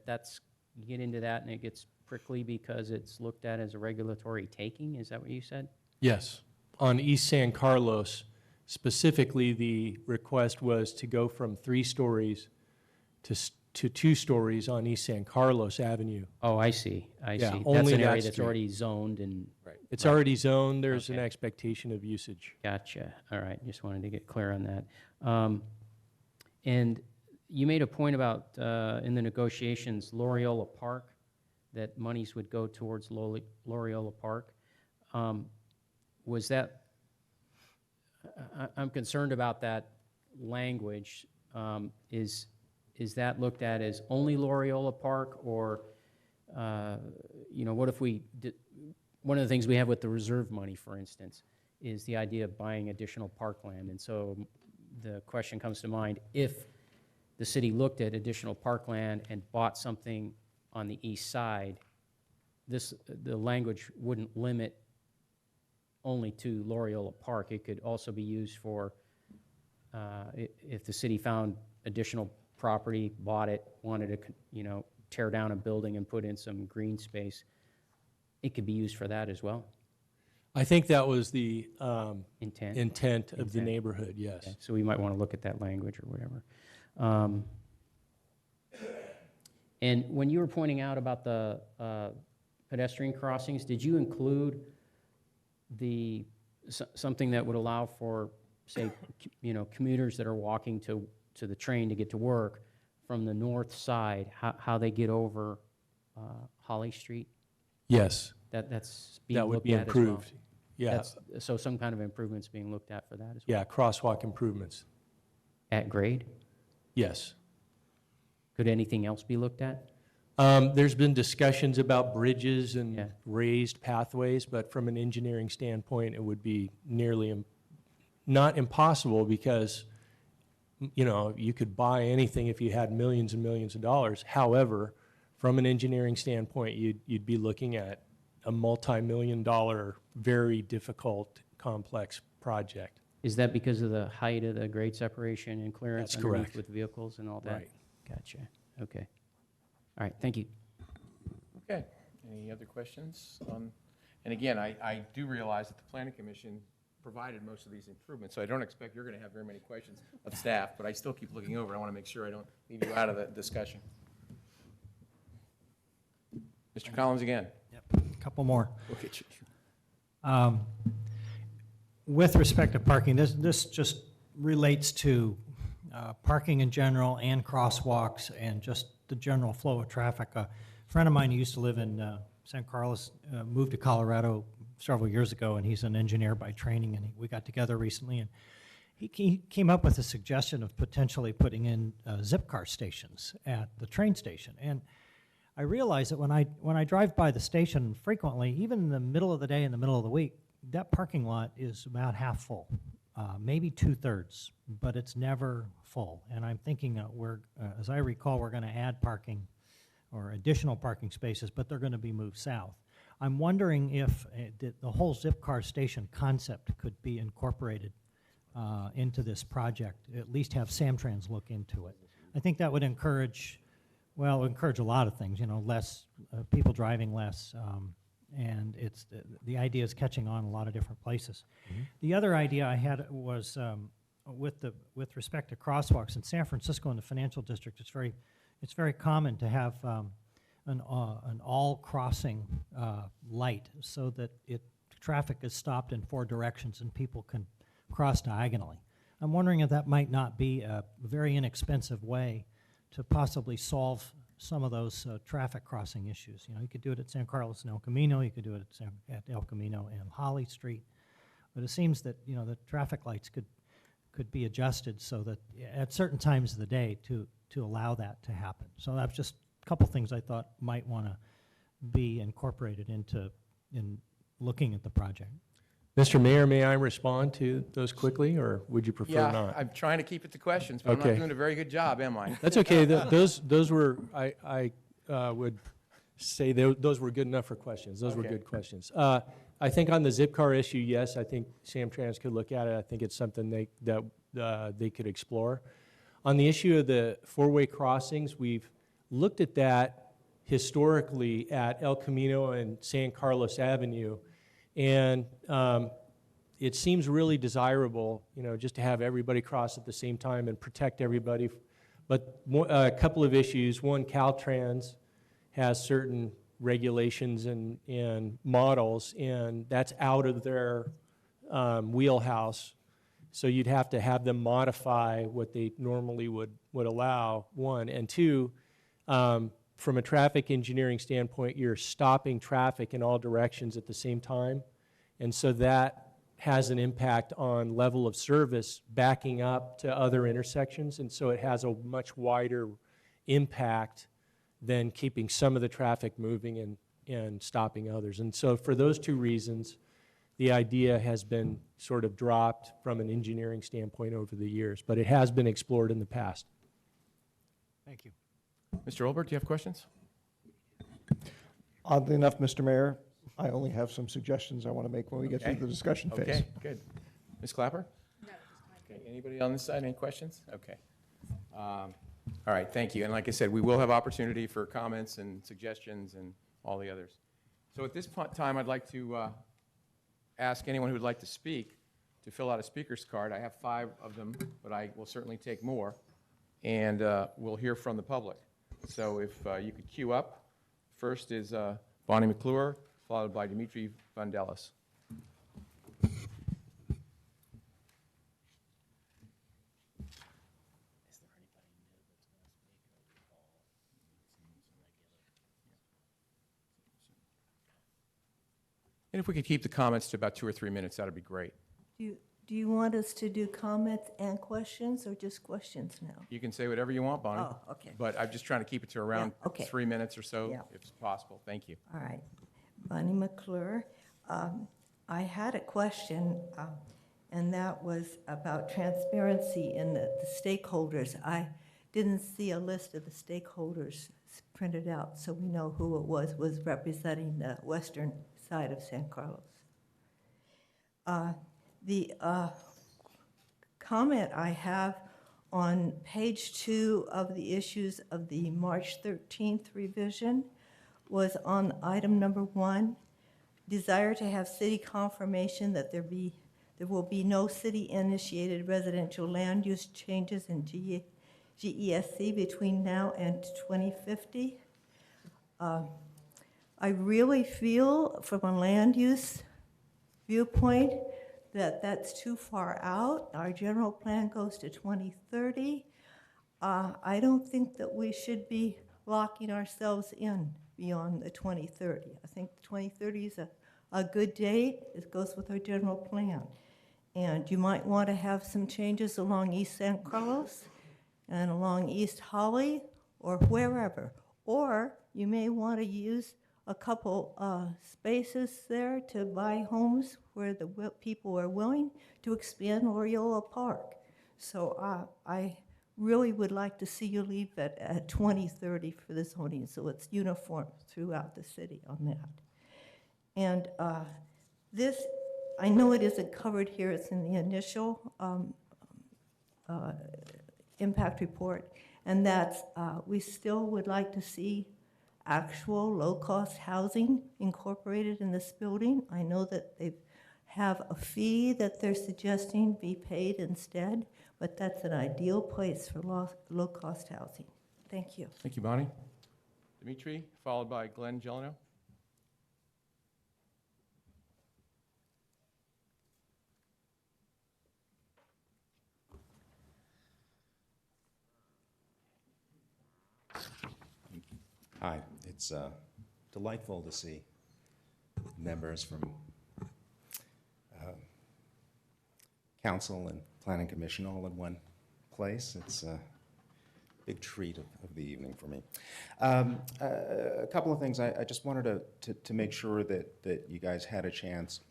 get into that and it gets prickly because it's looked at as a regulatory taking, is that what you said? Yes. On East San Carlos, specifically, the request was to go from 3 stories to 2 stories on East San Carlos Avenue. Oh, I see, I Yeah, see. That's only an that area that's street. already zoned and. It's already zoned, there's an Okay. expectation of usage. Gotcha. All right. Just wanted to get clear on that. And you made a point about, in the negotiations, Loriola Park, that monies would go towards Loriola Park. Was that, I'm concerned about that language. Is that looked at as only Loriola Park, or, what if we did, one of the things we have with the reserve money, for instance, is the idea of buying additional parkland. And so the question comes to mind, if the city looked at additional parkland and bought something on the east side, the language wouldn't limit only to Loriola Park. It could also be used for, if the city found additional property, bought it, wanted to, tear down a building and put in some green space, it could be used for that as well. I think that was the Intent. of the neighborhood, yes. Okay, so we might want to look at that language or whatever. And when you were pointing out about the pedestrian crossings, did you include something that would allow for, say, commuters that are walking to the train to get to work from the north side, how they get over Holly Street? Yes, That's being that would looked be at as well. improved. Yeah, So some kind of improvements being looked at for that as well? yeah, crosswalk improvements. At grade? Yes. Could anything else be looked at? There's been discussions about bridges and Yeah. raised pathways, but from an engineering standpoint, it would be nearly not impossible because, you know, you could buy anything if you had millions and millions of dollars. However, from an engineering standpoint, you'd be looking at a multi-million-dollar, very difficult, complex project. Is that because of the height of the grade separation and clearance That's underneath correct. with vehicles and all that? Right. Gotcha. Okay. All right, thank you. Okay, any other questions on, and again, I do realize that the planning commission provided most of these improvements, so I don't expect you're going to have very many questions of staff, but I still keep looking over. I want to make sure I don't leave you out of the discussion. Mr. Collins again. Yep, a couple more. Look at you. With respect to parking, this just relates to parking in general and crosswalks and just the general flow of traffic. A friend of mine who used to live in San Carlos moved to Colorado several years ago, and he's an engineer by training, and we got together recently, and he came up with a suggestion of potentially putting in Zipcar stations at the train station. And I realize that when I drive by the station frequently, even in the middle of the day and the middle of the week, that parking lot is about half full, maybe 2/3, but it's never full. And I'm thinking as I recall, we're going to add parking or additional parking spaces, but they're going to be moved south. I'm wondering if the whole Zipcar station concept could be incorporated into this project, at least have Samtrans look into it. I think that would encourage a lot of things, you know, less people driving less, and the idea is catching on a lot of different places. The other idea I had was with respect to crosswalks in San Francisco in the financial district. It's very common to have an all crossing light so that traffic is stopped in 4 directions and people can cross diagonally. I'm wondering if that might not be a very inexpensive way to possibly solve some of those traffic crossing issues. You know, you could do it at San Carlos and El Camino, you could do it at El Camino and Holly Street, but it seems that, you know, the traffic lights could be adjusted so that at certain times of the day to allow that to happen. So that's just a couple things I thought might want to be incorporated in looking at the project. Mr. Mayor, may I respond to those quickly, or would you prefer Yeah, not? I'm trying to keep it to questions, but I'm Okay. not doing a very good job, am I? That's okay. Those were, I would say those were good enough for questions. Those were Okay. good questions. I think on the Zipcar issue, yes, I think Samtrans could look at it. I think it's something they could explore. On the issue of the 4-way crossings, we've looked at that historically at El Camino and San Carlos Avenue, and it seems really desirable, you know, just to have everybody cross at the same time and protect everybody. But a couple of issues. One, Caltrans has certain regulations and models, and that's out of their wheelhouse. So you'd have to have them modify what they normally would allow, one. And two, from a traffic engineering standpoint, you're stopping traffic in all directions at the same time. And so that has an impact on level of service backing up to other intersections. And so it has a much wider impact than keeping some of the traffic moving and stopping others. And so for those 2 reasons, the idea has been sort of dropped from an engineering standpoint over the years, but it has been explored in the past. Thank you. Mr. Olbert, do you have questions? Oddly enough, Mr. Mayor, I only have some suggestions I want to make when we get Okay. through the discussion phase. Okay, good. Ms. Clapper? No. Okay, anybody on this side, any questions? Okay. All right, thank you. And like I said, we will have opportunity for comments and suggestions and all the others. So at this time, I'd like to ask anyone who would like to speak to fill out a speaker's card. I have 5 of them, but I will certainly take more. And we'll hear from the public. So if you could queue up. First is Bonnie McClure, followed by Dimitri Vandelis. And if we could keep the comments to about 2 or 3 minutes, that would be great. Do you want us to do comments and questions, or just questions now? You can say whatever you want, Bonnie. Oh, okay. But I'm just trying to keep it to around Yeah, okay. 3 minutes or so, Yeah. if possible. Thank you. All right. Bonnie McClure. I had a question. and that was about transparency in the stakeholders. I didn't see a list of the stakeholders printed out, so we know who it was representing the western side of San Carlos. The comment I have on page 2 of the issues of the March 13th revision was on item number 1, desire to have city confirmation that there will be no city-initiated residential land use changes in GESC between now and 2050. I really feel from a land use viewpoint that that's too far out. Our general plan goes to 2030. I don't think that we should be locking ourselves in beyond the 2030. I think 2030 is a good date. It goes with our general plan. And you might want to have some changes along East San Carlos and along East Holly or wherever. Or you may want to use a couple spaces there to buy homes where the people are willing to expand Loyola Park. So I really would like to see you leave it at 2030 for the zoning, so it's uniform throughout the city on that. And this, I know it isn't covered here, it's in the initial impact report, and that's we still would like to see actual low-cost housing incorporated in this building. I know that they have a fee that they're suggesting be paid instead, but that's an ideal place for low-cost housing. Thank you. Thank you, Bonnie. Dimitri, followed by Glenn Gelano. Hi, it's delightful to see members from Council and Planning Commission all in one place. It's a big treat of the evening for me. A couple of things. I just wanted to make sure that you guys had a chance,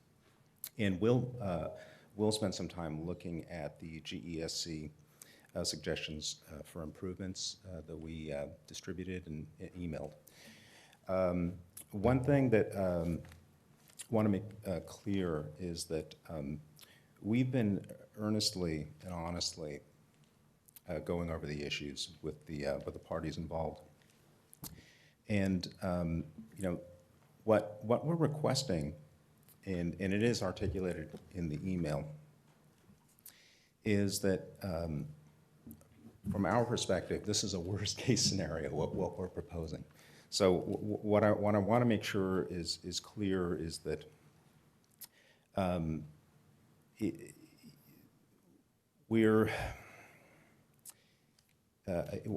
and we'll spend some time looking at the GESC suggestions for improvements that we distributed and emailed. One thing that I want to make clear is that we've been earnestly and honestly going over the issues with the parties involved. And you know, what we're requesting, and it is articulated in the email, is that from our perspective, this is a worst-case scenario, what we're proposing. So what I want to make sure is clear is that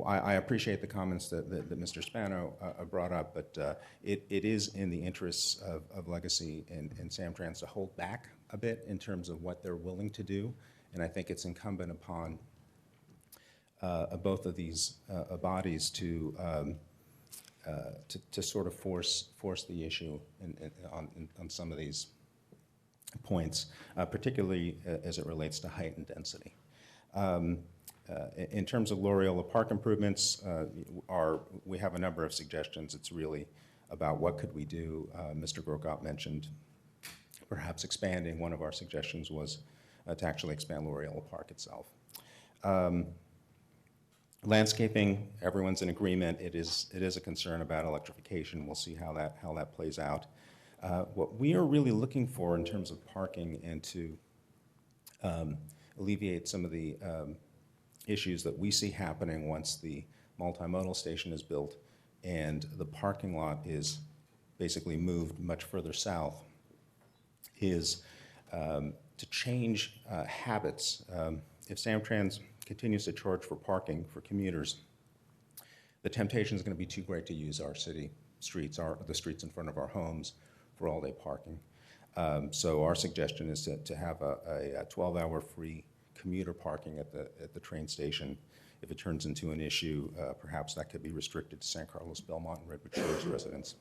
I appreciate the comments that Mr. Spano brought up, but it is in the interests of Legacy and Samtrans to hold back a bit in terms of what they're willing to do, and I think it's incumbent upon both of these bodies to sort of force the issue on some of these points, particularly as it relates to height and density. In terms of Loyola Park improvements, we have a number of suggestions. It's really about what could we do. Mr. Grocott mentioned perhaps expanding. One of our suggestions was to actually expand Loyola Park itself. Landscaping, everyone's in agreement. It is a concern about electrification. We'll see how that plays out. What we are really looking for in terms of parking and to alleviate some of the issues that we see happening once the multimodal station is built and the parking lot is basically moved much further south is to change habits. If Samtrans continues to charge for parking for commuters, the temptation is going to be too great to use our city streets, the streets in front of our homes for all-day parking. So our suggestion is to have a 12-hour free commuter parking at the train station. If it turns into an issue, perhaps that could be restricted to San Carlos, Belmont, and Redwood Shores residents.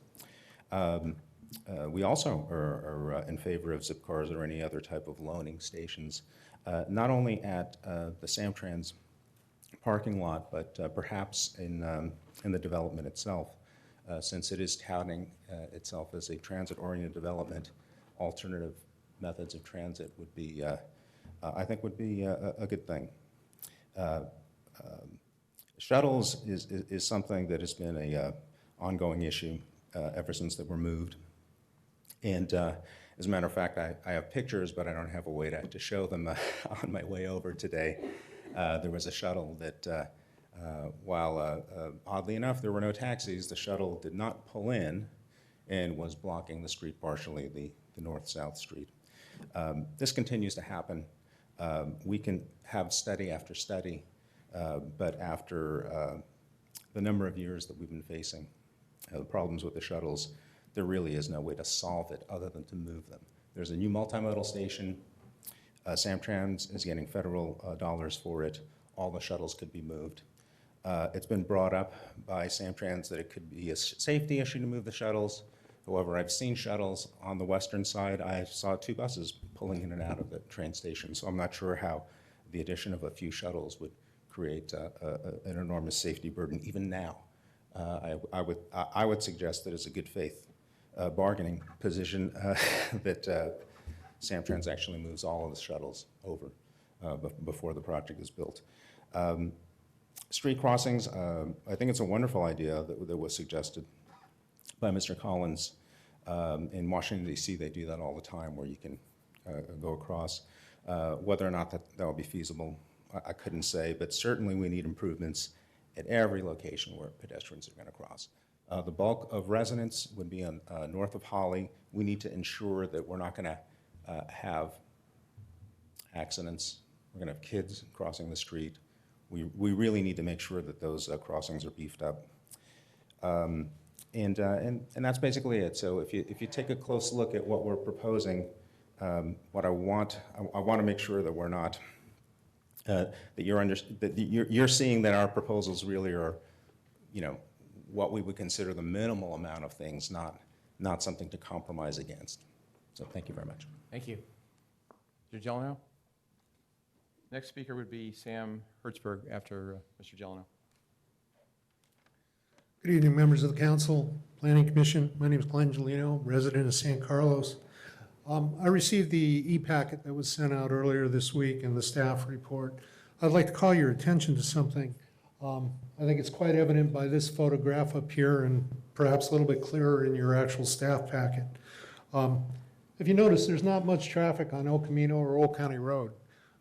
We also are in favor of zip cars or any other type of loaning stations, not only at the Samtrans parking lot, but perhaps in the development itself, since it is touting itself as a transit-oriented development. Alternative methods of transit would be, I think, would be a good thing. Shuttles is something that has been a ongoing issue ever since they were moved. And as a matter of fact, I have pictures, but I don't have a way to show them on my way over today. There was a shuttle that, while oddly enough there were no taxis, the shuttle did not pull in and was blocking the street partially, the north-south street. This continues to happen. We can have study after study, but after the number of years that we've been facing the problems with the shuttles, there really is no way to solve it other than to move them. There's a new multimodal station. Samtrans is getting federal dollars for it. All the shuttles could be moved. It's been brought up by Samtrans that it could be a safety issue to move the shuttles. However, I've seen shuttles on the western side. I saw 2 buses pulling in and out of the train station, so I'm not sure how the addition of a few shuttles would create an enormous safety burden even now. I would suggest that it's a good faith bargaining position that Samtrans actually moves all of the shuttles over before the project is built. Street crossings, I think it's a wonderful idea that was suggested by Mr. Collins. In Washington, D.C., they do that all the time where you can go across. Whether or not that will be feasible, I couldn't say, but certainly we need improvements at every location where pedestrians are going to cross. The bulk of residents would be on, north of Holly. We need to ensure that we're not going to have accidents. We're going to have kids crossing the street. We really need to make sure that those crossings are beefed up. And that's basically it. So if you take a close look at what we're proposing, what I want to make sure that we're not that you're seeing that our proposals really are, what we would consider the minimal amount of things, not something to compromise against. So thank you very much. Thank you. Mr. Gelano? Next speaker would be Sam Hertzberg after Mr. Gelano. Good evening, members of the council, Planning Commission. My name is Glenn Gelino, resident of San Carlos. I received the e-packet that was sent out earlier this week and the staff report. I'd like to call your attention to something. I think it's quite evident by this photograph up here and perhaps a little bit clearer in your actual staff packet. If you notice, there's not much traffic on El Camino or Old County Road.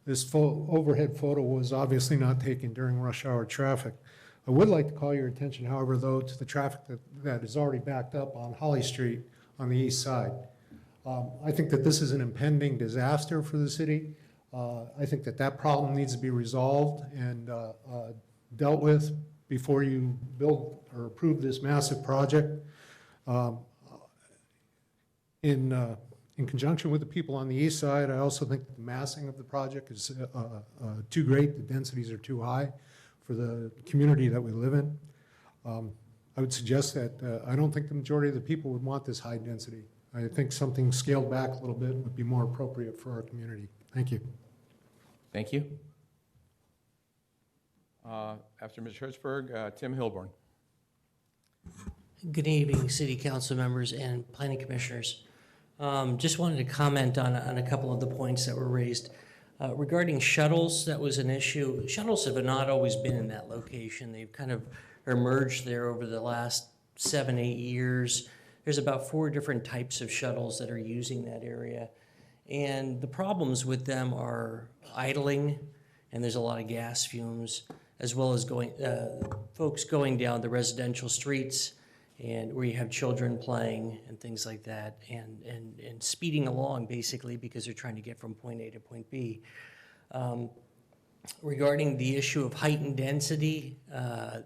This overhead photo was obviously not taken during rush hour traffic. I would like to call your attention, however, though, to the traffic that is already backed up on Holly Street on the east side. I think that this is an impending disaster for the city. I think that problem needs to be resolved and dealt with before you build or approve this massive project. In conjunction with the people on the east side, I also think the massing of the project is too great. The densities are too high for the community that we live in. I would suggest that I don't think the majority of the people would want this high density. I think something scaled back a little bit would be more appropriate for our community. Thank you. Thank you. After Mr. Hertzberg, Tim Hilborn. Good evening, City Council members and Planning Commissioners. Just wanted to comment on a couple of the points that were raised. Regarding shuttles, that was an issue. Shuttles have not always been in that location. They've kind of emerged there over the last 7-8 years. There's about 4 different types of shuttles that are using that area. And the problems with them are idling, and there's a lot of gas fumes, as well as folks going down the residential streets and where you have children playing and things like that, and speeding along basically because they're trying to get from point A to point B. Regarding the issue of heightened density,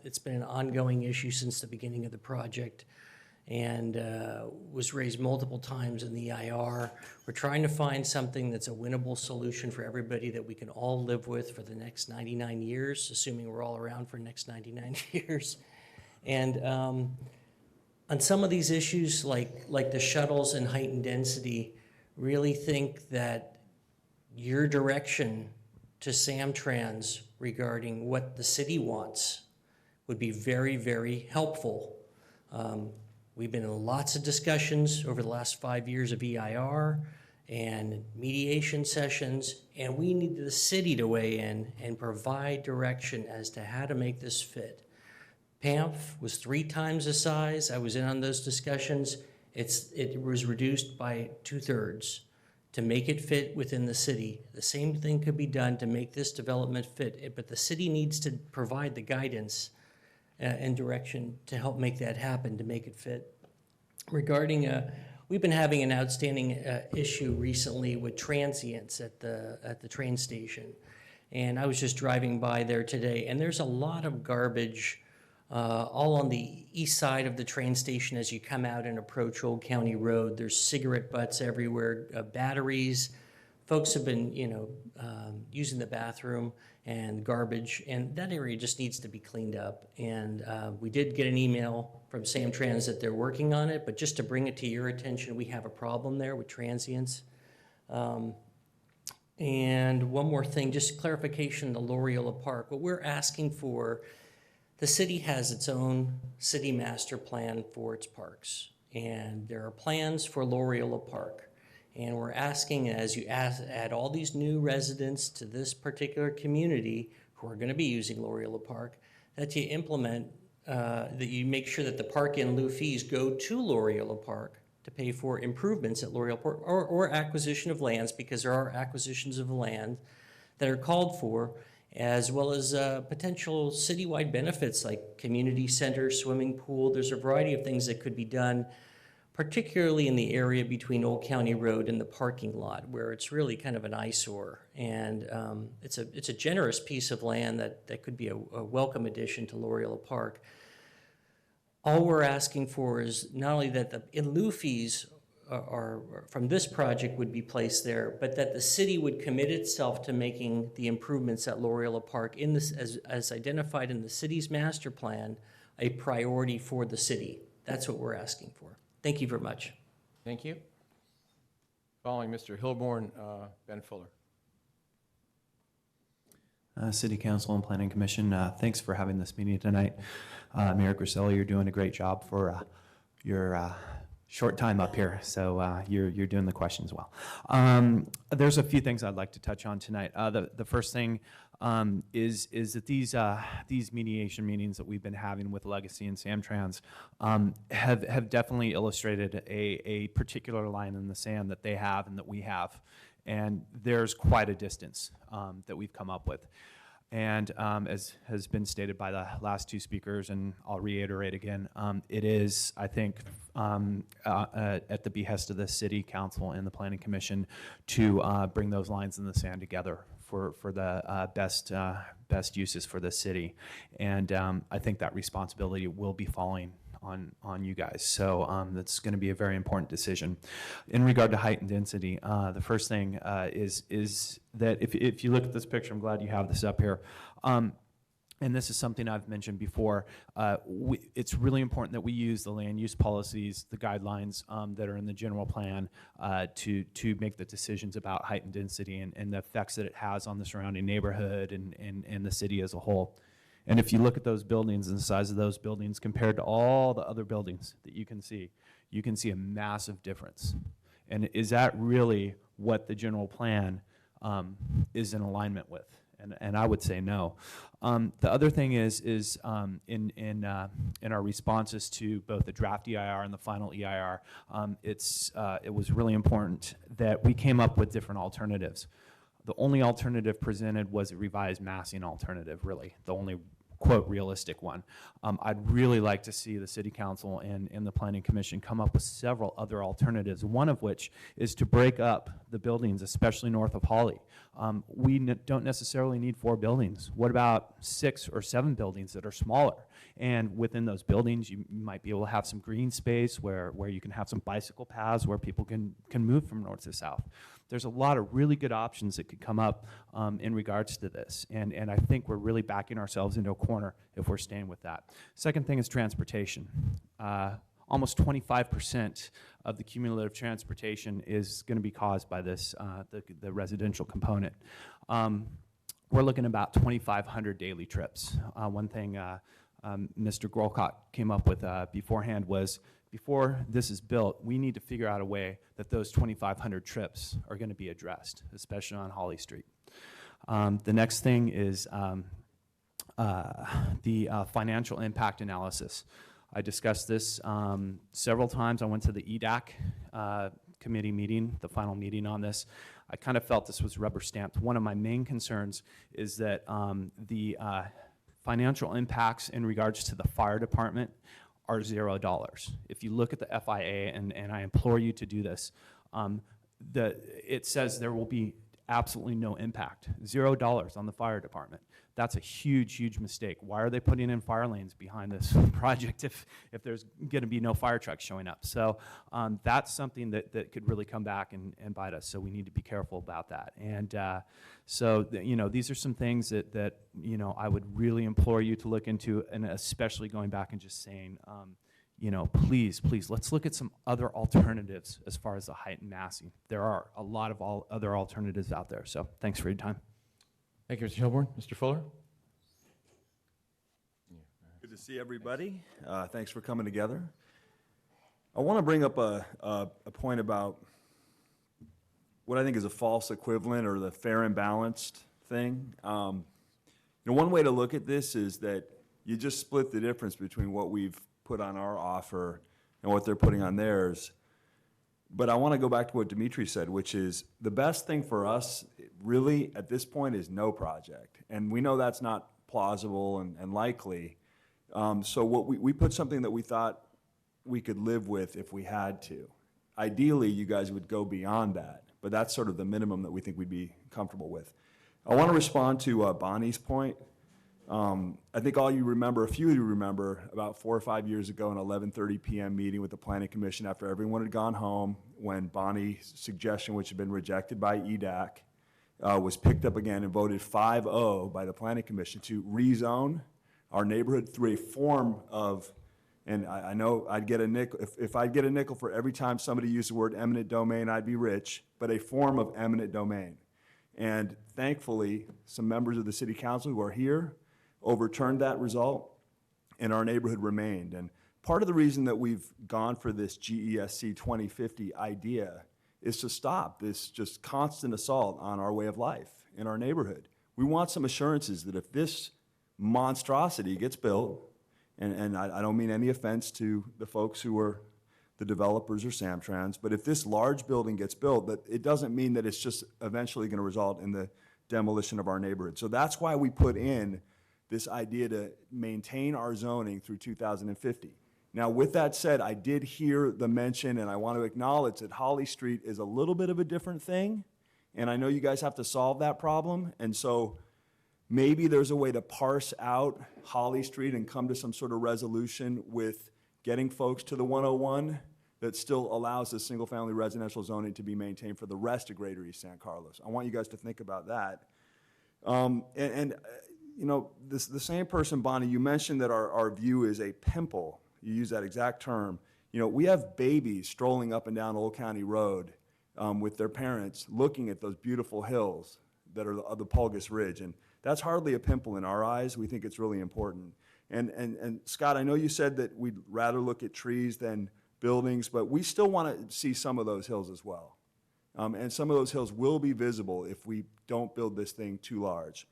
it's been an ongoing issue since the beginning of the project and was raised multiple times in the EIR. We're trying to find something that's a winnable solution for everybody that we can all live with for the next 99 years, assuming we're all around for the next 99 years. And on some of these issues, like the shuttles and heightened density, really think that your direction to Samtrans regarding what the city wants would be very, very helpful. We've been in lots of discussions over the last 5 years of EIR and mediation sessions, and we need the city to weigh in and provide direction as to how to make this fit. PAMF was 3 times the size. I was in on those discussions. It was reduced by 2/3 to make it fit within the city. The same thing could be done to make this development fit, but the city needs to provide the guidance and direction to help make that happen, to make it fit. Regarding, we've been having an outstanding issue recently with transients at the train station. And I was just driving by there today, and there's a lot of garbage all on the east side of the train station as you come out and approach Old County Road. There's cigarette butts everywhere, batteries. Folks have been, using the bathroom and garbage, and that area just needs to be cleaned up. And we did get an email from Samtrans that they're working on it, but just to bring it to your attention, we have a problem there with transients. And one more thing, just clarification, the Loreola Park. What we're asking for, the city has its own city master plan for its parks, and there are plans for Loreola Park. And we're asking, as you add all these new residents to this particular community who are going to be using Loreola Park, that you implement, that you make sure that the park in lieu fees go to Loreola Park to pay for improvements at Loreola Park or acquisition of lands, because there are acquisitions of land that are called for, as well as potential citywide benefits like community center, swimming pool. There's a variety of things that could be done, particularly in the area between Old County Road and the parking lot, where it's really kind of an eyesore. And it's a generous piece of land that could be a welcome addition to Loreola Park. All we're asking for is not only that the in lieu fees are from this project would be placed there, but that the city would commit itself to making the improvements at Loreola Park in this, as identified in the city's master plan, a priority for the city. That's what we're asking for. Thank you very much. Thank you. Following Mr. Hilborn, Ben Fuller. City Council and Planning Commission, thanks for having this meeting tonight. Mayor Griselli, you're doing a great job for your short time up here, so you're doing the questions well. There's a few things I'd like to touch on tonight. The first thing is that these mediation meetings that we've been having with Legacy and Samtrans have definitely illustrated a particular line in the sand that they have and that we have. And there's quite a distance that we've come up with. And as has been stated by the last 2 speakers, and I'll reiterate again, it is, I think, at the behest of the City Council and the Planning Commission to bring those lines in the sand together for the best uses for the city. And I think that responsibility will be falling on you guys. So that's going to be a very important decision. In regard to height and density, the first thing is that if you look at this picture, I'm glad you have this up here, and this is something I've mentioned before, it's really important that we use the land use policies, the guidelines that are in the general plan to make the decisions about height and density and the effects that it has on the surrounding neighborhood and the city as a whole. And if you look at those buildings and the size of those buildings compared to all the other buildings that you can see a massive difference. And is that really what the general plan is in alignment with? And I would say no. The other thing is in our responses to both the draft EIR and the final EIR, it was really important that we came up with different alternatives. The only alternative presented was a revised massing alternative, really, the only quote realistic one. I'd really like to see the City Council and the Planning Commission come up with several other alternatives, one of which is to break up the buildings, especially north of Holly. We don't necessarily need 4 buildings. What about 6 or 7 buildings that are smaller? And within those buildings, you might be able to have some green space where you can have some bicycle paths where people can move from north to south. There's a lot of really good options that could come up in regards to this. And I think we're really backing ourselves into a corner if we're staying with that. Second thing is transportation. almost 25% of the cumulative transportation is going to be caused by this, the residential component. We're looking at about 2,500 daily trips. One thing Mr. Grolcott came up with beforehand was, before this is built, we need to figure out a way that those 2,500 trips are going to be addressed, especially on Holly Street. The next thing is the financial impact analysis. I discussed this several times. I went to the EDAC committee meeting, the final meeting on this. I kind of felt this was rubber stamped. One of my main concerns is that the financial impacts in regards to the fire department are $0. If you look at the FIA, and I implore you to do this, it says there will be absolutely no impact, $0 on the fire department. That's a huge, huge mistake. Why are they putting in fire lanes behind this project if there's going to be no fire trucks showing up? So that's something that could really come back and bite us. So we need to be careful about that. And these are some things that I would really implore you to look into, and especially going back and just saying, please, let's look at some other alternatives as far as the height and massing. There are a lot of other alternatives out there. So thanks for your time. Thank you, Mr. Hilborn. Mr. Fuller? Good to see everybody. Thanks for coming together. I want to bring up a point about what I think is a false equivalent, or the fair and balanced thing. One way to look at this is that you just split the difference between what we've put on our offer and what they're putting on theirs. But I want to go back to what Dimitri said, which is the best thing for us really at this point is no project. And we know that's not plausible and likely. So what we put something that we thought we could live with if we had to. Ideally, you guys would go beyond that, but that's sort of the minimum that we think we'd be comfortable with. I want to respond to Bonnie's point. I think a few of you remember about 4 or 5 years ago, an 11:30 p.m. meeting with the Planning Commission after everyone had gone home, when Bonnie's suggestion, which had been rejected by EDAC, was picked up again and voted 5-0 by the Planning Commission to rezone our neighborhood through a form of, and I know I'd get a nickel, if I'd get a nickel for every time somebody used the word eminent domain, I'd be rich, but a form of eminent domain. And thankfully, some members of the city council who are here overturned that result, and our neighborhood remained. And part of the reason that we've gone for this GESC 2050 idea is to stop this just constant assault on our way of life in our neighborhood. We want some assurances that if this monstrosity gets built, and I don't mean any offense to the folks who are the developers or Samtrans, but if this large building gets built, that it doesn't mean that it's just eventually going to result in the demolition of our neighborhood. So that's why we put in this idea to maintain our zoning through 2050. Now, with that said, I did hear the mention, and I want to acknowledge that Holly Street is a little bit of a different thing, and I know you guys have to solve that problem, and so maybe there's a way to parse out Holly Street and come to some sort of resolution with getting folks to the 101 that still allows the single-family residential zoning to be maintained for the rest of Greater East San Carlos. I want you guys to think about that. The same person, Bonnie, you mentioned that our view is a pimple. You use that exact term. We have babies strolling up and down Old County Road with their parents looking at those beautiful hills that are the Pulgus Ridge, and that's hardly a pimple in our eyes. We think it's really important. And Scott, I know you said that we'd rather look at trees than buildings, but we still want to see some of those hills as well. And some of those hills will be visible if we don't build this thing too large.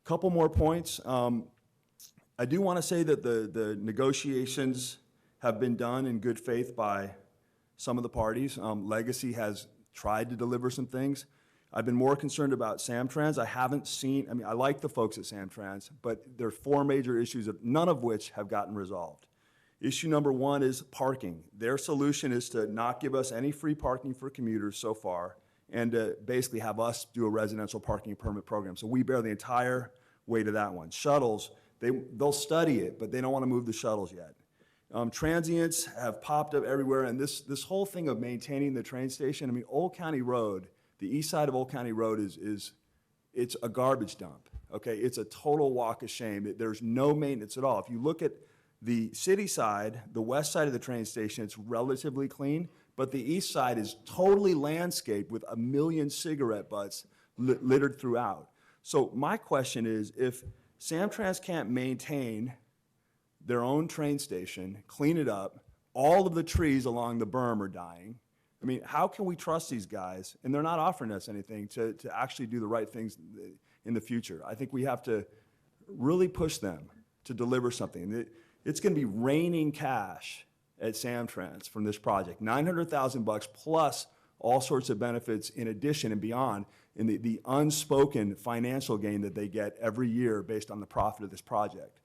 Couple more points. I do want to say that the negotiations have been done in good faith by some of the parties. Legacy has tried to deliver some things. I've been more concerned about Samtrans. I like the folks at Samtrans, but there are 4 major issues, none of which have gotten resolved. Issue number 1 is parking. Their solution is to not give us any free parking for commuters so far, and to basically have us do a residential parking permit program. So we bear the entire weight of that one. Shuttles, they'll study it, but they don't want to move the shuttles yet. Transients have popped up everywhere, and this whole thing of maintaining the train station, Old County Road, the east side of Old County Road it's a garbage dump, okay? It's a total walk of shame. There's no maintenance at all. If you look at The city side, the west side of the train station, it's relatively clean, but the east side is totally landscaped with a million cigarette butts littered throughout. So my question is, if Samtrans can't maintain their own train station, clean it up, all of the trees along the berm are dying. I mean, how can we trust these guys? And they're not offering us anything to actually do the right things in the future. I think we have to really push them to deliver something. It's going to be raining cash at Samtrans from this project, $900,000 plus all sorts of benefits in addition and beyond in the unspoken financial gain that they get every year based on the profit of this project.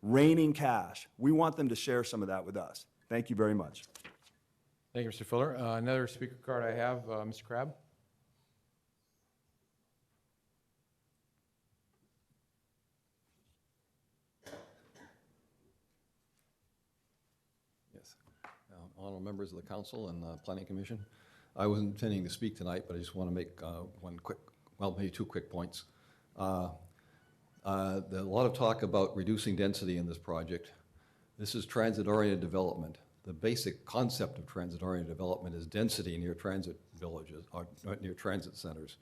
Raining cash. We want them to share some of that with us. Thank you very much. Thank you, Mr. Fuller. Another speaker card I have, Mr. Crabb. Yes. Honorable members of the council and planning commission, I wasn't intending to speak tonight, but I just want to make maybe two quick points. There's a lot of talk about reducing density in this project. This is transit-oriented development. The basic concept of transit-oriented development is density near transit villages, or near transit centers.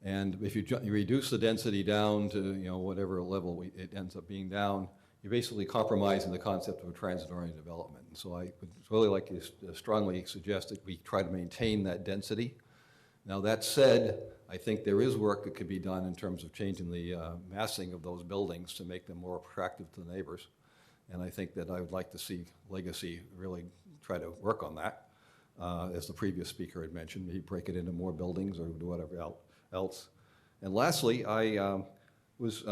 And if you reduce the density down to whatever level it ends up being down, you're basically compromising the concept of a transit-oriented development. And so I would really like to strongly suggest that we try to maintain that density. Now that said, I think there is work that could be done in terms of changing the massing of those buildings to make them more attractive to the neighbors. And I think that I would like to see Legacy really try to work on that. As the previous speaker had mentioned, maybe break it into more buildings or do whatever else. And lastly, I was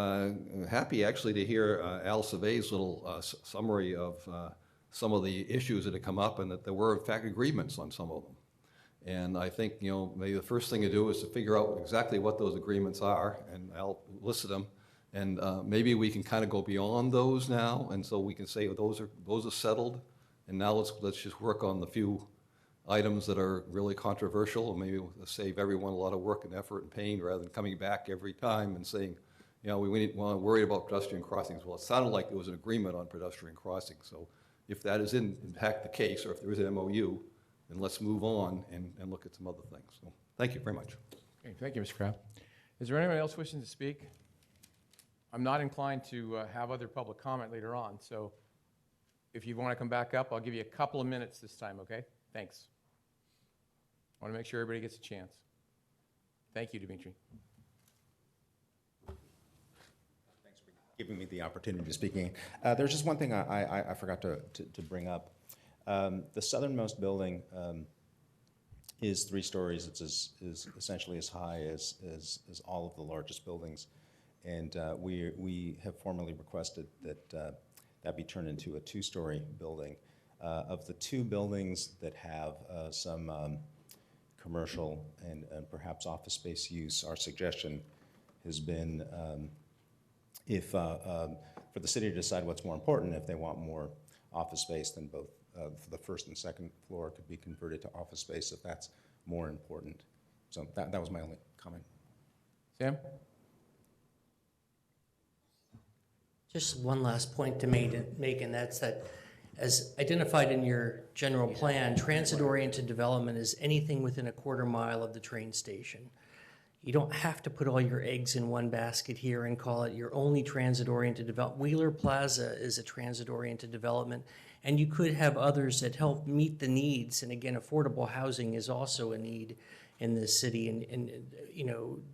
happy actually to hear Al Savay's little summary of some of the issues that had come up and that there were in fact agreements on some of them. And I think maybe the first thing to do is to figure out exactly what those agreements are, and Al listed them. And maybe we can kind of go beyond those now, and so we can say those are settled, and now let's just work on the few items that are really controversial, and maybe we'll save everyone a lot of work and effort and pain rather than coming back every time and saying, we worried about pedestrian crossings. Well, it sounded like there was an agreement on pedestrian crossings. So if that is in fact the case, or if there is an MOU, then let's move on and look at some other things. So thank you very much. Okay, thank you, Mr. Crabb. Is there anyone else wishing to speak? I'm not inclined to have other public comment later on, so if you want to come back up, I'll give you a couple of minutes this time, okay? Thanks. I want to make sure everybody gets a chance. Thank you, Dimitri. Thanks for giving me the opportunity to speak again. There's just one thing I forgot to bring up. The southernmost building is 3 stories. It's is essentially as high as all of the largest buildings. And we have formally requested that that be turned into a 2-story building. Of the 2 buildings that have some commercial and perhaps office space use, our suggestion has been if for the city to decide what's more important, if they want more office space, then both the first and second floor could be converted to office space if that's more important. So that was my only comment. Sam? Just one last point to make, and that's that, as identified in your general plan, transit-oriented development is anything within a quarter mile of the train station. You don't have to put all your eggs in one basket here and call it your only transit-oriented development. Wheeler Plaza is a transit-oriented development, and you could have others that help meet the needs. And again, affordable housing is also a need in this city, and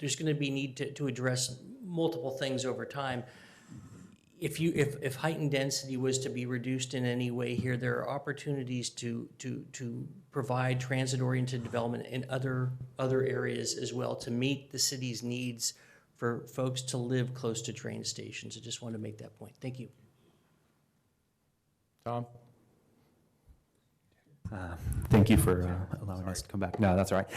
there's going to be need to address multiple things over time. If heightened density was to be reduced in any way here, there are opportunities to provide transit-oriented development in other areas as well to meet the city's needs for folks to live close to train stations. I just wanted to make that point. Thank you. Tom? Thank you for allowing us to come back. No, that's all right.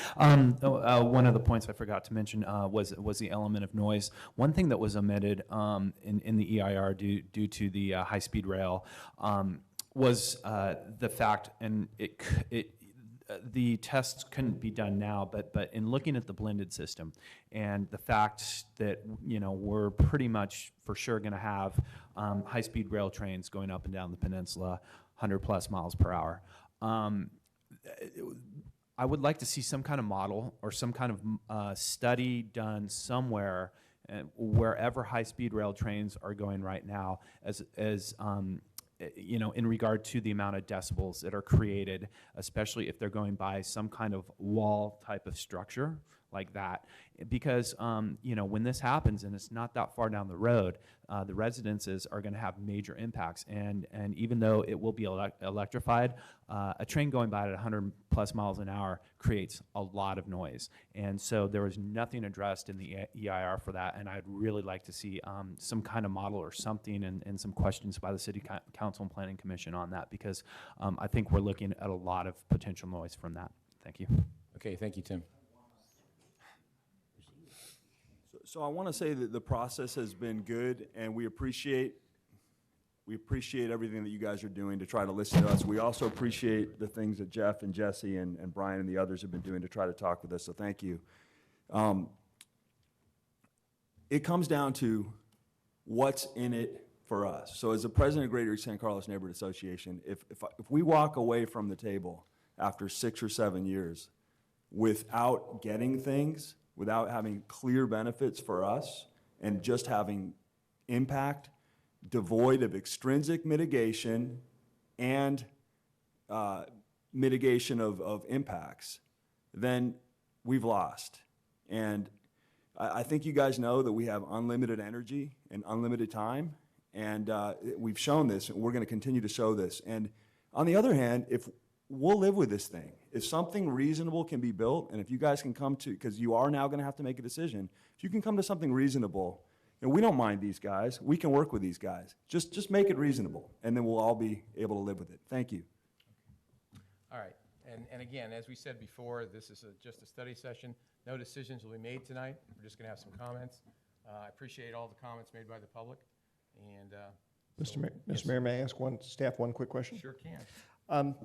One of the points I forgot to mention was the element of noise. One thing that was omitted in the EIR due to the high-speed rail was the fact, and the tests couldn't be done now, but in looking at the blended system and the fact that, you know, we're pretty much for sure going to have high-speed rail trains going up and down the peninsula, 100+ miles per hour. I would like to see some kind of model or some kind of study done somewhere wherever high-speed rail trains are going right now, as you know, in regard to the amount of decibels that are created, especially if they're going by some kind of wall type of structure like that. Because, you know, when this happens and it's not that far down the road, the residences are going to have major impacts. And even though it will be electrified, a train going by at 100+ miles an hour creates a lot of noise. And so there was nothing addressed in the EIR for that. And I'd really like to see some kind of model or something and some questions by the City Council and Planning Commission on that, because I think we're looking at a lot of potential noise from that. Thank you. Okay, thank you, Tim. So I want to say that the process has been good, and we appreciate everything that you guys are doing to try to listen to us. We also appreciate the things that Jeff and Jesse and Brian and the others have been doing to try to talk with us, so thank you. It comes down to what's in it for us. So as the president of Greater San Carlos Neighborhood Association, if we walk away from the table after 6 or 7 years without getting things, without having clear benefits for us, and just having impact devoid of extrinsic mitigation and mitigation of impacts, then we've lost. And I think you guys know that we have unlimited energy and unlimited time, and we've shown this, and we're going to continue to show this. And on the other hand, if we'll live with this thing. If something reasonable can be built, and if you guys can come to, because you are now going to have to make a decision, if you can come to something reasonable, and we don't mind these guys, we can work with these guys. Just make it reasonable, and then we'll all be able to live with it. Thank you. All right, and again, as we said before, this is just a study session. No decisions will be made tonight. We're just going to have some comments. I appreciate all the comments made by the public. And Mr. Mayor, may I ask staff one quick question? Sure can.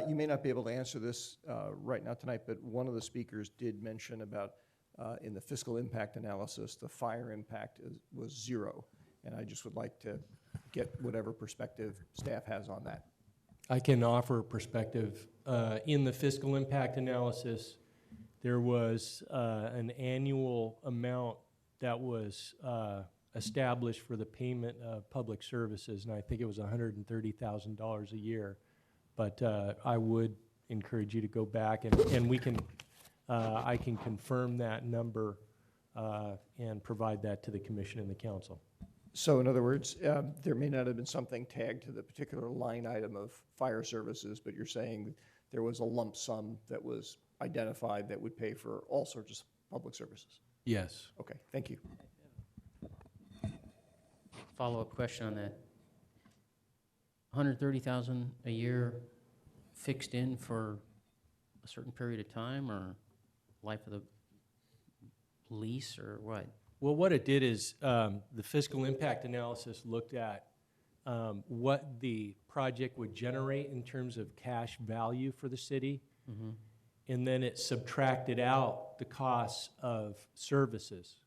You may not be able to answer this right now tonight, but one of the speakers did mention about in the fiscal impact analysis, the fire impact was 0. And I just would like to get whatever perspective staff has on that. I can offer perspective. In the fiscal impact analysis, there was an annual amount that was established for the payment of public services, and I think it was $130,000 a year. But I would encourage you to go back, and we can, I can confirm that number and provide that to the commission and the council. So in other words, there may not have been something tagged to the particular line item of fire services, but you're saying there was a lump sum that was identified that would pay for all sorts of public services? Yes. Okay, thank you. Follow-up question on that. $130,000 a year fixed in for a certain period of time, or life of the lease, or what? Well, what it did is the fiscal impact analysis looked at what the project would generate in terms of cash value for the city, and then it subtracted out the costs of services,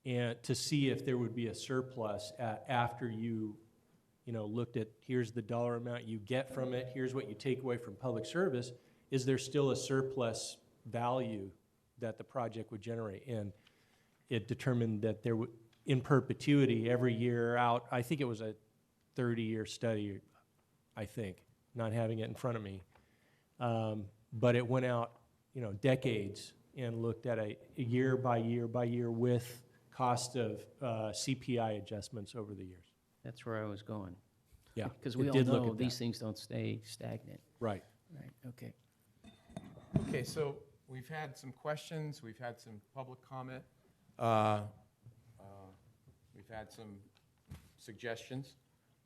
and to see if there would be a surplus after you looked at, here's the dollar amount you get from it, here's what you take away from public service, is there still a surplus value that the project would generate? And it determined that there would, in perpetuity, every year out, I think it was a 30-year study, I think, not having it in front of me. But it went out, decades and looked at a year by year by year with cost of CPI adjustments over the years. That's where I was going. Yeah, Because we all know these things don't stay stagnant. Right. Right, okay. Okay, so we've had some questions, we've had some public comment, we've had some suggestions.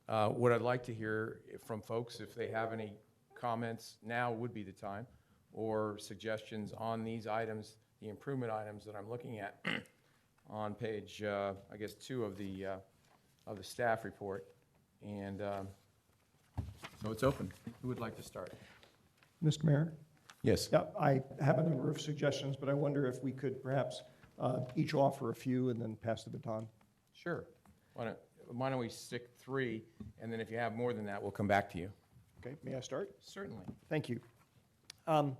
What I'd like to hear from folks, if they have any comments, now would be the time, or suggestions on these items, the improvement items that I'm looking at on page, I guess, 2 of the staff report. And so it's open. Who would like to start? Mr. Mayor? Yes. Yeah, I have a number of suggestions, but I wonder if we could perhaps each offer a few and then pass the baton. Sure. Why don't we stick 3, and then if you have more than that, we'll come back to you. Okay, may I start? Certainly. Thank you. I'm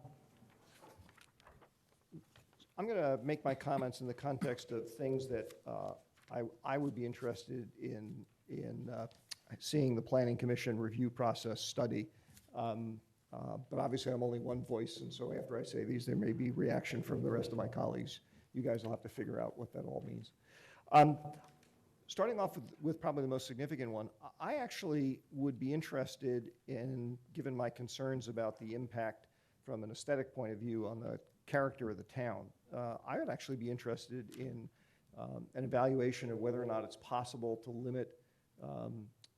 going to make my comments in the context of things that I would be interested in seeing the Planning Commission review process study. But obviously, I'm only one voice, and so after I say these, there may be reaction from the rest of my colleagues. You guys will have to figure out what that all means. Starting off with probably the most significant one, I actually would be interested in, given my concerns about the impact from an aesthetic point of view on the character of the town, I would actually be interested in an evaluation of whether or not it's possible to limit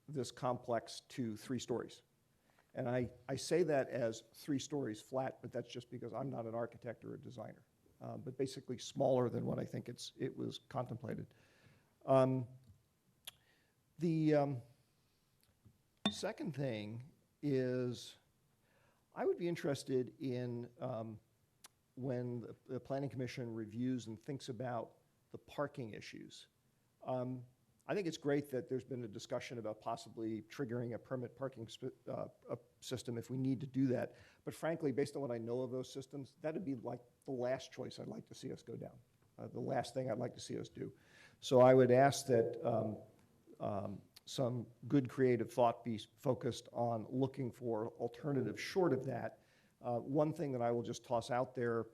this complex to 3 stories. And I say that as 3 stories flat, but that's just because I'm not an architect or a designer, but basically smaller than what I think it was contemplated. The second thing is I would be interested in when the Planning Commission reviews and thinks about the parking issues. I think it's great that there's been a discussion about possibly triggering a permit parking system if we need to do that. But frankly, based on what I know of those systems, that would be like the last choice I'd like to see us go down, the last thing I'd like to see us do. So I would ask that some good creative thought be focused on looking for alternatives short of that. One thing that I will just toss out there,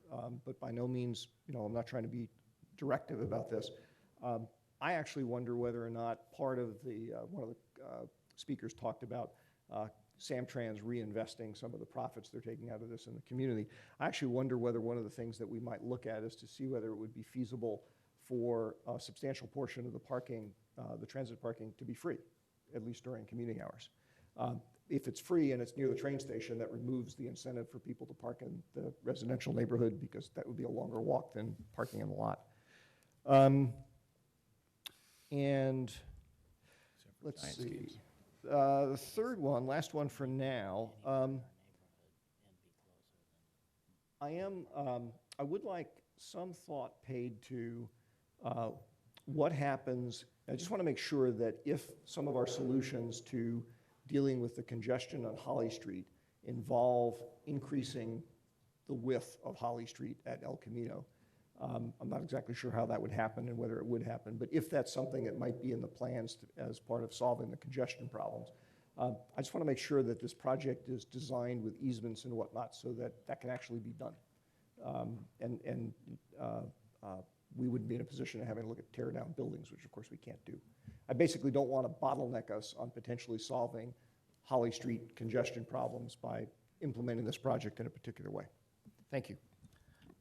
but by no means, I'm not trying to be directive about this. I actually wonder whether or not part of one of the speakers talked about Samtrans reinvesting some of the profits they're taking out of this in the community. I actually wonder whether one of the things that we might look at is to see whether it would be feasible for a substantial portion of the parking, the transit parking, to be free, at least during commuting hours. If it's free and it's near the train station, that removes the incentive for people to park in the residential neighborhood because that would be a longer walk than parking in the lot. And let's see, the third one, last one for now. I would like some thought paid to what happens. I just want to make sure that if some of our solutions to dealing with the congestion on Holly Street involve increasing the width of Holly Street at El Camino, I'm not exactly sure how that would happen and whether it would happen, but if that's something that might be in the plans as part of solving the congestion problems, I just want to make sure that this project is designed with easements and whatnot so that that can actually be done. We wouldn't be in a position of having to look at tear down buildings, which of course we can't do. I basically don't want to bottleneck us on potentially solving Holly Street congestion problems by implementing this project in a particular way. Thank you.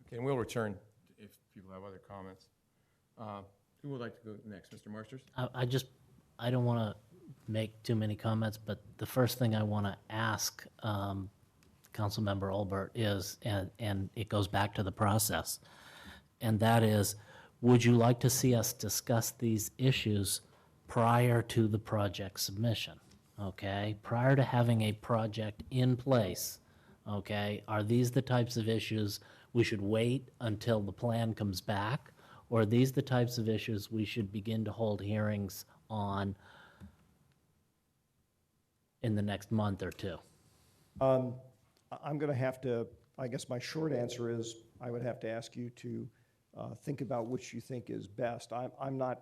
Okay, and we'll return if people have other comments. Who would like to go next? Mr. Marsters? I don't want to make too many comments, but the first thing I want to ask Councilmember Olbert is, and it goes back to the process, and that is, would you like to see us discuss these issues prior to the project submission? Okay, prior to having a project in place, okay, are these the types of issues we should wait until the plan comes back? Or are these the types of issues we should begin to hold hearings on in the next month or 2? I'm going to have to, I guess my short answer is I would have to ask you to think about which you think is best. I'm not,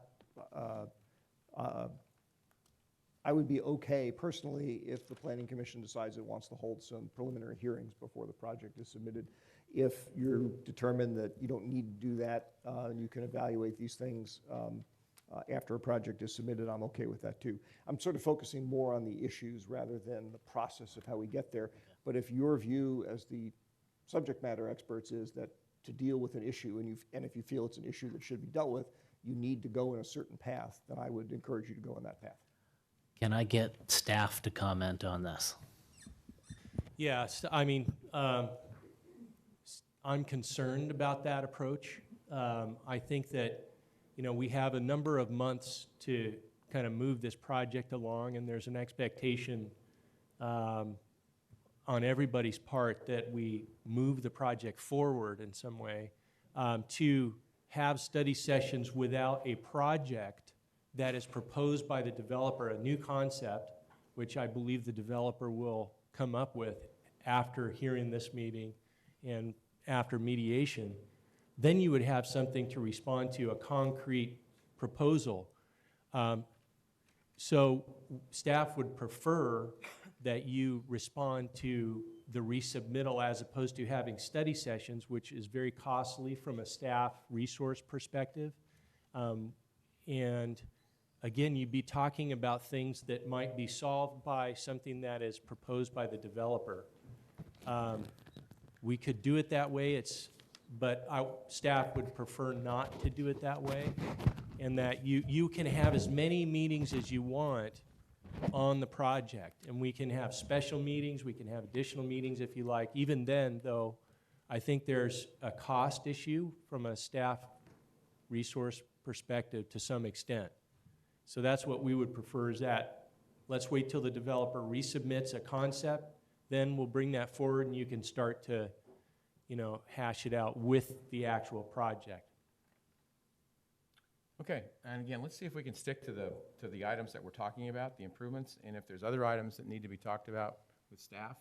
I would be okay personally if the Planning Commission decides it wants to hold some preliminary hearings before the project is submitted. If you're determined that you don't need to do that, you can evaluate these things after a project is submitted, I'm okay with that too. I'm sort of focusing more on the issues rather than the process of how we get there. But if your view as the subject matter experts is that to deal with an issue, and if you feel it's an issue that should be dealt with, you need to go in a certain path, then I would encourage you to go in that path. Can I get staff to comment on this? Yeah, I mean, I'm concerned about that approach. I think that, we have a number of months to kind of move this project along, and there's an expectation on on everybody's part that we move the project forward in some way, to have study sessions without a project that is proposed by the developer, a new concept, which I believe the developer will come up with after hearing this meeting and after mediation. Then you would have something to respond to, a concrete proposal. So staff would prefer that you respond to the resubmittal as opposed to having study sessions, which is very costly from a staff resource perspective. And again, you'd be talking about things that might be solved by something that is proposed by the developer. We could do it that way, but staff would prefer not to do it that way, and that you can have as many meetings as you want on the project, and we can have special meetings, we can have additional meetings if you like. Even then, though, I think there's a cost issue from a staff resource perspective to some extent. So that's what we would prefer, is that let's wait till the developer resubmits a concept, then we'll bring that forward and you can start to, hash it out with the actual project. Okay, and again, let's see if we can stick to the items that we're talking about, the improvements, and if there's other items that need to be talked about with staff.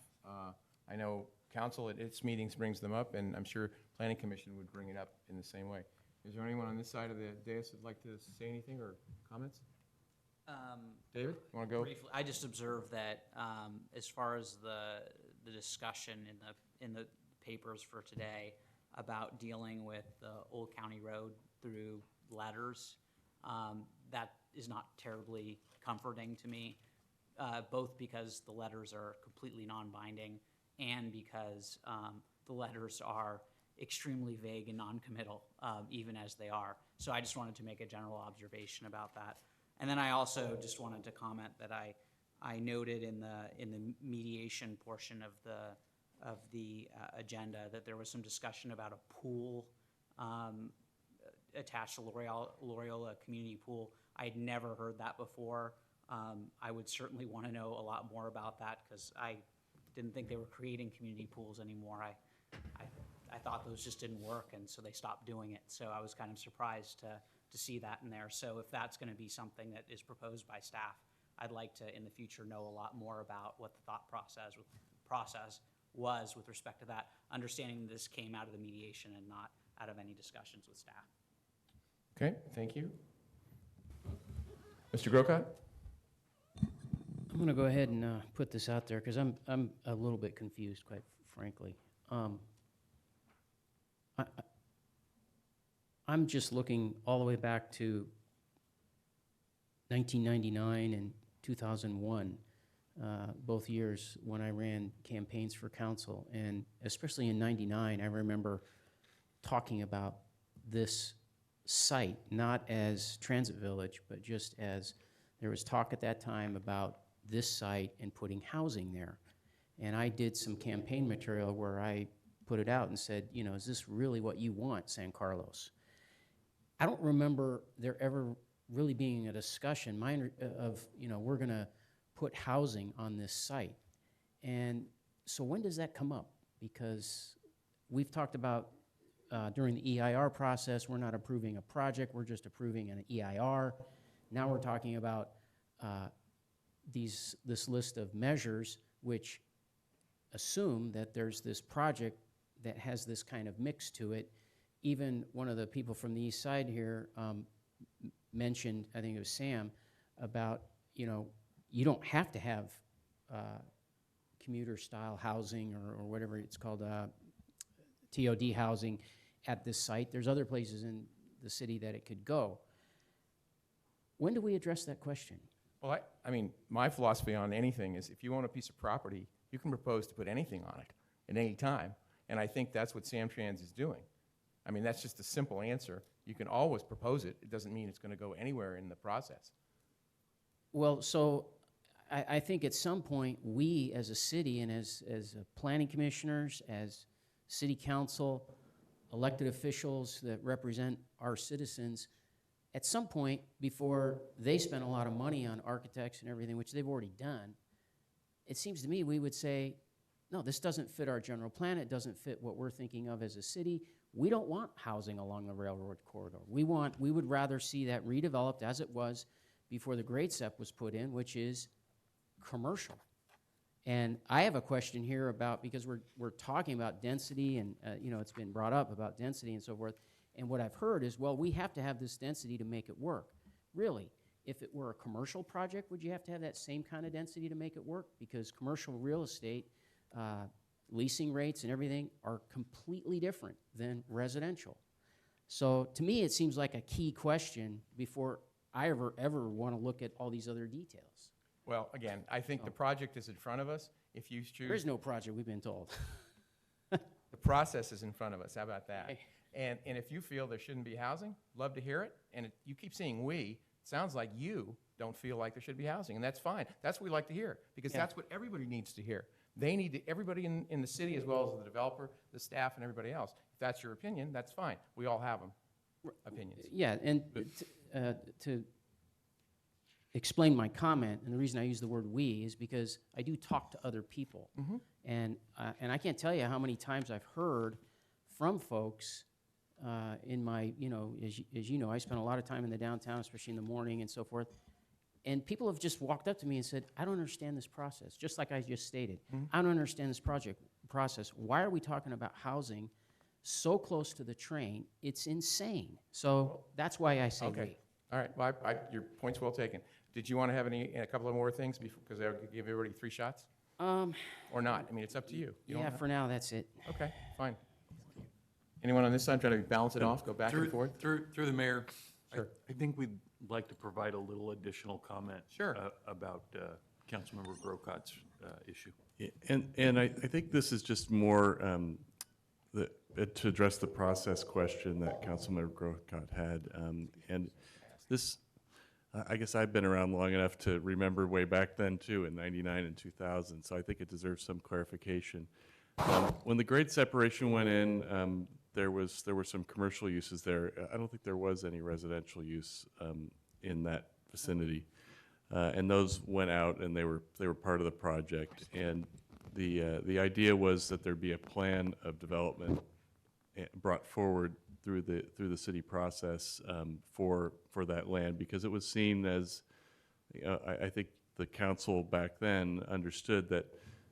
I know council at its meetings brings them up, and I'm sure Planning Commission would bring it up in the same way. Is there anyone on this side of the dais that'd like to say anything or comments? David, you want to go? Briefly, I just observed that as far as the discussion in the papers for today about dealing with the Old County Road through letters, that is not terribly comforting to me, both because the letters are completely non-binding and because the letters are extremely vague and non-committal, even as they are. So I just wanted to make a general observation about that. And then I also just wanted to comment that I noted in the mediation portion of the agenda that there was some discussion about a pool attached to Loyola Community Pool. I had never heard that before. I would certainly want to know a lot more about that because I didn't think they were creating community pools anymore. I thought those just didn't work, and so they stopped doing it. So I was kind of surprised to see that in there. So if that's going to be something that is proposed by staff, I'd like to, in the future, know a lot more about what the thought process was with respect to that, understanding this came out of the mediation and not out of any discussions with staff. Okay, thank you. Mr. Grocott? I'm going to go ahead and put this out there because I'm a little bit confused, quite frankly. I'm just looking all the way back to 1999 and 2001, both years when I ran campaigns for council. And especially in 99, I remember talking about this site, not as Transit Village, but just as there was talk at that time about this site and putting housing there. And I did some campaign material where I put it out and said, is this really what you want, San Carlos? I don't remember there ever really being a discussion of, we're going to put housing on this site. And so when does that come up? Because we've talked about during the EIR process, we're not approving a project, we're just approving an EIR. Now we're talking about this list of measures which assume that there's this project that has this kind of mix to it. Even one of the people from the east side here mentioned, I think it was Sam, about, you don't have to have commuter-style housing or whatever it's called, TOD housing at this site. There's other places in the city that it could go. When do we address that question? Well, I mean, my philosophy on anything is if you own a piece of property, you can propose to put anything on it at any time. And I think that's what Samtrans is doing. I mean, that's just a simple answer. You can always propose it. It doesn't mean it's going to go anywhere in the process. Well, so I think at some point, we as a city and as planning commissioners, as city council, elected officials that represent our citizens, at some point before they spend a lot of money on architects and everything, which they've already done, it seems to me we would say, no, this doesn't fit our general plan, it doesn't fit what we're thinking of as a city. We don't want housing along the railroad corridor. We would rather see that redeveloped as it was before the Great Step was put in, which is commercial. And I have a question here about, because we're talking about density and, it's been brought up about density and so forth. And what I've heard is, well, we have to have this density to make it work. Really, if it were a commercial project, would you have to have that same kind of density to make it work? Because commercial real estate, leasing rates and everything are completely different than residential. So to me, it seems like a key question before I ever want to look at all these other details. Well, again, I think the project is in front of us. If you choose. There is no project, we've been told. The process is in front of us. How about that? And if you feel there shouldn't be housing, love to hear it. And you keep saying we. It sounds like you don't feel like there should be housing, and that's fine. That's what we like to hear, because that's what everybody needs to hear. They need to, everybody in the city, as well as the developer, the staff, and everybody else. If that's your opinion, that's fine. We all have them, opinions. Yeah, and to explain my comment, and the reason I use the word we is because I do talk to other people. And I can't tell you how many times I've heard from folks in my, as you know, I spend a lot of time in the downtown, especially in the morning and so forth. And people have just walked up to me and said, I don't understand this process, just like I just stated. I don't understand this process. Why are we talking about housing so close to the train? It's insane. So that's why I say we. All right, well, your point's well taken. Did you want to have a couple of more things, because I'll give everybody 3 shots? Or not? I mean, it's up to you. You don't Yeah, have- for now, that's it. Okay, fine. Anyone on this side trying to balance it off, go back and forth? Through the mayor. Sure. I think we'd like to provide a little additional comment. Sure. About Councilmember Grocot's issue. And I think this is just more to address the process question that Councilmember Grocott had. And this, I guess I've been around long enough to remember way back then too, in '99 and 2000, so I think it deserves some clarification. When the grade separation went in, there were some commercial uses there. I don't think there was any residential use in that vicinity. And those went out, and they were part of the project. And the idea was that there'd be a plan of development brought forward through the city process for that land, because it was seen as, I think the council back then understood that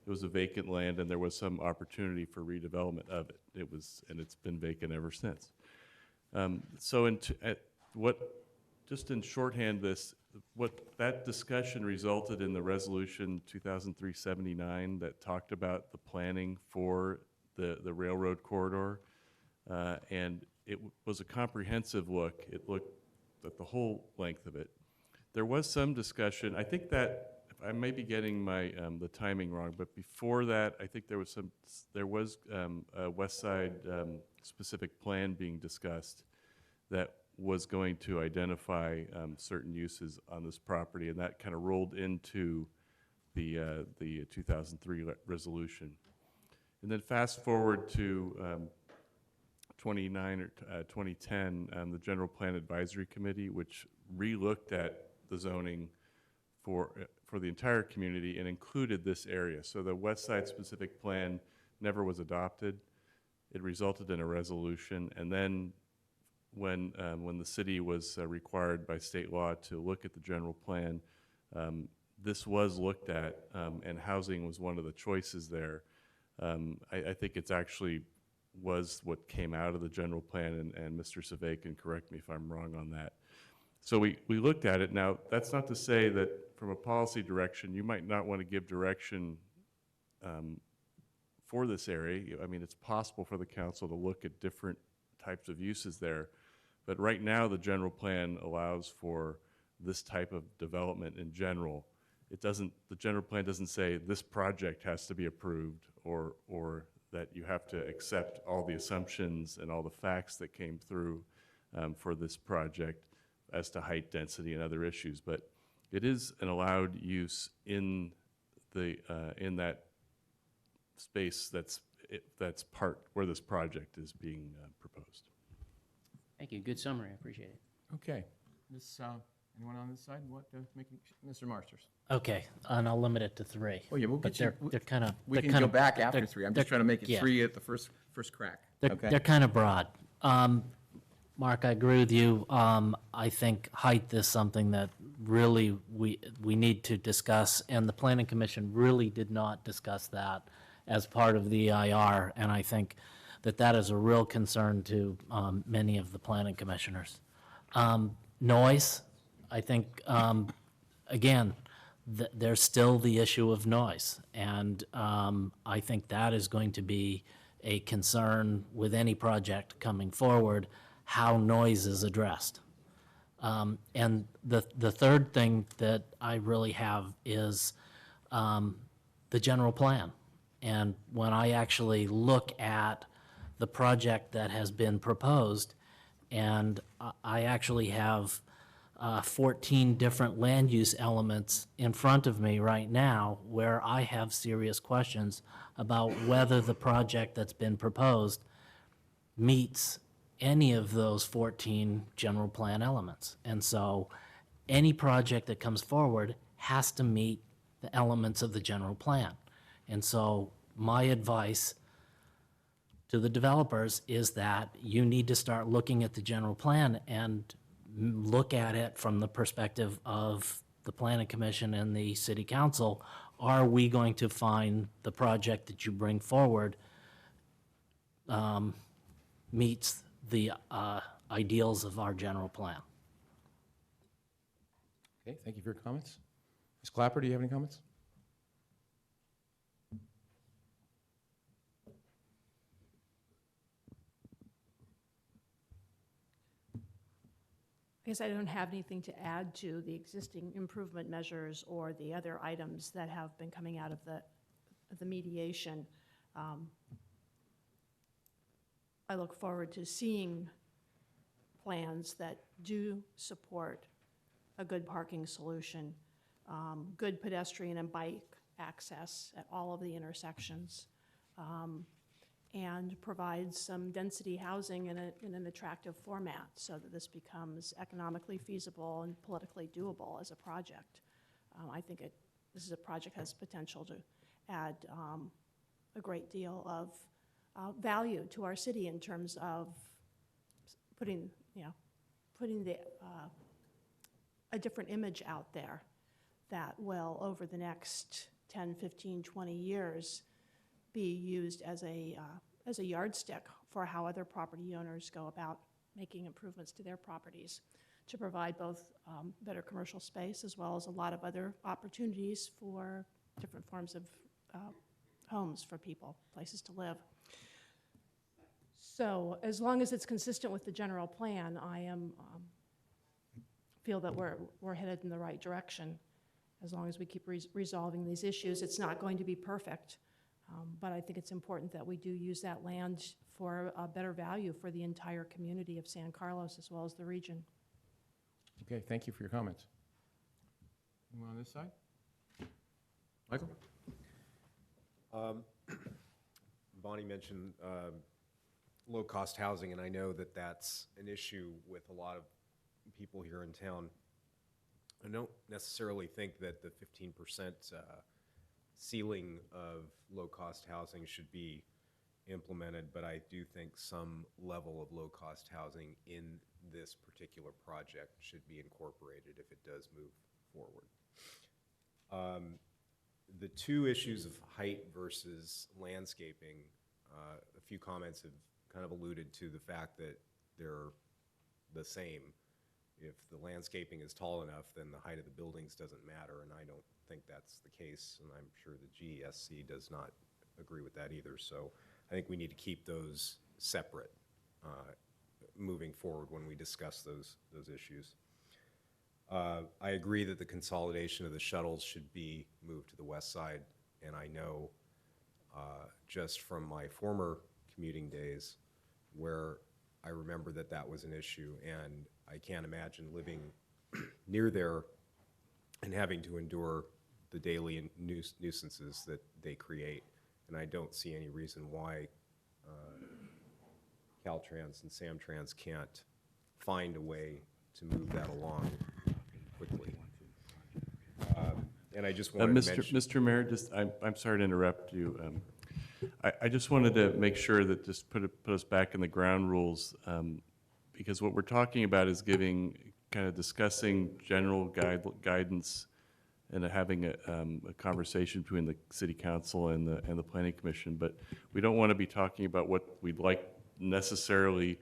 it was a vacant land and there was some opportunity for redevelopment of it. And it's been vacant ever since. Just in shorthand, what that discussion resulted in the resolution 2003-79 that talked about the planning for the railroad corridor. And it was a comprehensive look. It looked at the whole length of it. There was some discussion, I think that, I may be getting the timing wrong, but before that, I think there was a West Side specific plan being discussed that was going to identify certain uses on this property, and that kind of rolled into the 2003 resolution. And then fast forward to 2010, the General Plan Advisory Committee, which re-looked at the zoning for the entire community and included this area. So the West Side specific plan never was adopted. It resulted in a resolution, and then when the city was required by state law to look at the general plan, this was looked at, and housing was one of the choices there. I think it's actually was what came out of the general plan, and Mr. Savay can correct me if I'm wrong on that. So we looked at it. Now, that's not to say that from a policy direction, you might not want to give direction for this area. I mean, it's possible for the council to look at different types of uses there. But right now, the general plan allows for this type of development in general. The general plan doesn't say this project has to be approved, or that you have to accept all the assumptions and all the facts that came through for this project as to height, density, and other issues. But it is an allowed use in that space that's part where this project is being proposed. Thank you. Good summary. I appreciate it. Okay. Ms. Anyone on this side? Mr. Marsters? Okay, and I'll limit it to 3. Oh, yeah, we'll But get you. they're kind of. We can go back after 3. I'm just trying to make it 3 at the first crack. They're kind of broad. Mark, I agree with you. I think height is something that really we need to discuss, and the Planning Commission really did not discuss that as part of the EIR, and I think that is a real concern to many of the planning commissioners. Noise, I think, again, there's still the issue of noise, and I think that is going to be a concern with any project coming forward, how noise is addressed. And the third thing that I really have is the general plan. And when I actually look at the project that has been proposed, and I actually have 14 different land use elements in front of me right now where I have serious questions about whether the project that's been proposed meets any of those 14 general plan elements. And so any project that comes forward has to meet the elements of the general plan. And so my advice to the developers is that you need to start looking at the general plan and look at it from the perspective of the Planning Commission and the City Council. Are we going to find the project that you bring forward meets the ideals of our general plan? Okay, thank you for your comments. Ms. Clapper, do you have any comments? I guess I don't have anything to add to the existing improvement measures or the other items that have been coming out of the mediation. I look forward to seeing plans that do support a good parking solution, good pedestrian and bike access at all of the intersections, and provide some density housing in an attractive format so that this becomes economically feasible and politically doable as a project. I think this is a project that has potential to add a great deal of value to our city in terms of putting a different image out there that will, over the next 10, 15, 20 years, be used as a yardstick for how other property owners go about making improvements to their properties to provide both better commercial space as well as a lot of other opportunities for different forms of homes for people, places to live. So as long as it's consistent with the general plan, I feel that we're headed in the right direction. As long as we keep resolving these issues, it's not going to be perfect. But I think it's important that we do use that land for a better value for the entire community of San Carlos as well as the region. Okay, thank you for your comments. Anyone on this side? Michael? Bonnie mentioned low-cost housing, and I know that that's an issue with a lot of people here in town. I don't necessarily think that the 15% ceiling of low-cost housing should be implemented, but I do think some level of low-cost housing in this particular project should be incorporated if it does move forward. The two issues of height versus landscaping, a few comments have kind of alluded to the fact that they're the same. If the landscaping is tall enough, then the height of the buildings doesn't matter, and I don't think that's the case, and I'm sure the GESC does not agree with that either. So I think we need to keep those separate moving forward when we discuss those issues. I agree that the consolidation of the shuttles should be moved to the west side, and I know just from my former commuting days where I remember that that was an issue, and I can't imagine living near there and having to endure the daily nuisances that they create. And I don't see any reason why Caltrans and Samtrans can't find a way to move that along And I just wanted to mention. Mr. Mayor, I'm sorry to interrupt you. I just wanted to make sure that just put us back in the ground rules, because what we're talking about is discussing general guidance and having a conversation between the city council and the planning commission. But we don't want to be talking about what we'd like necessarily,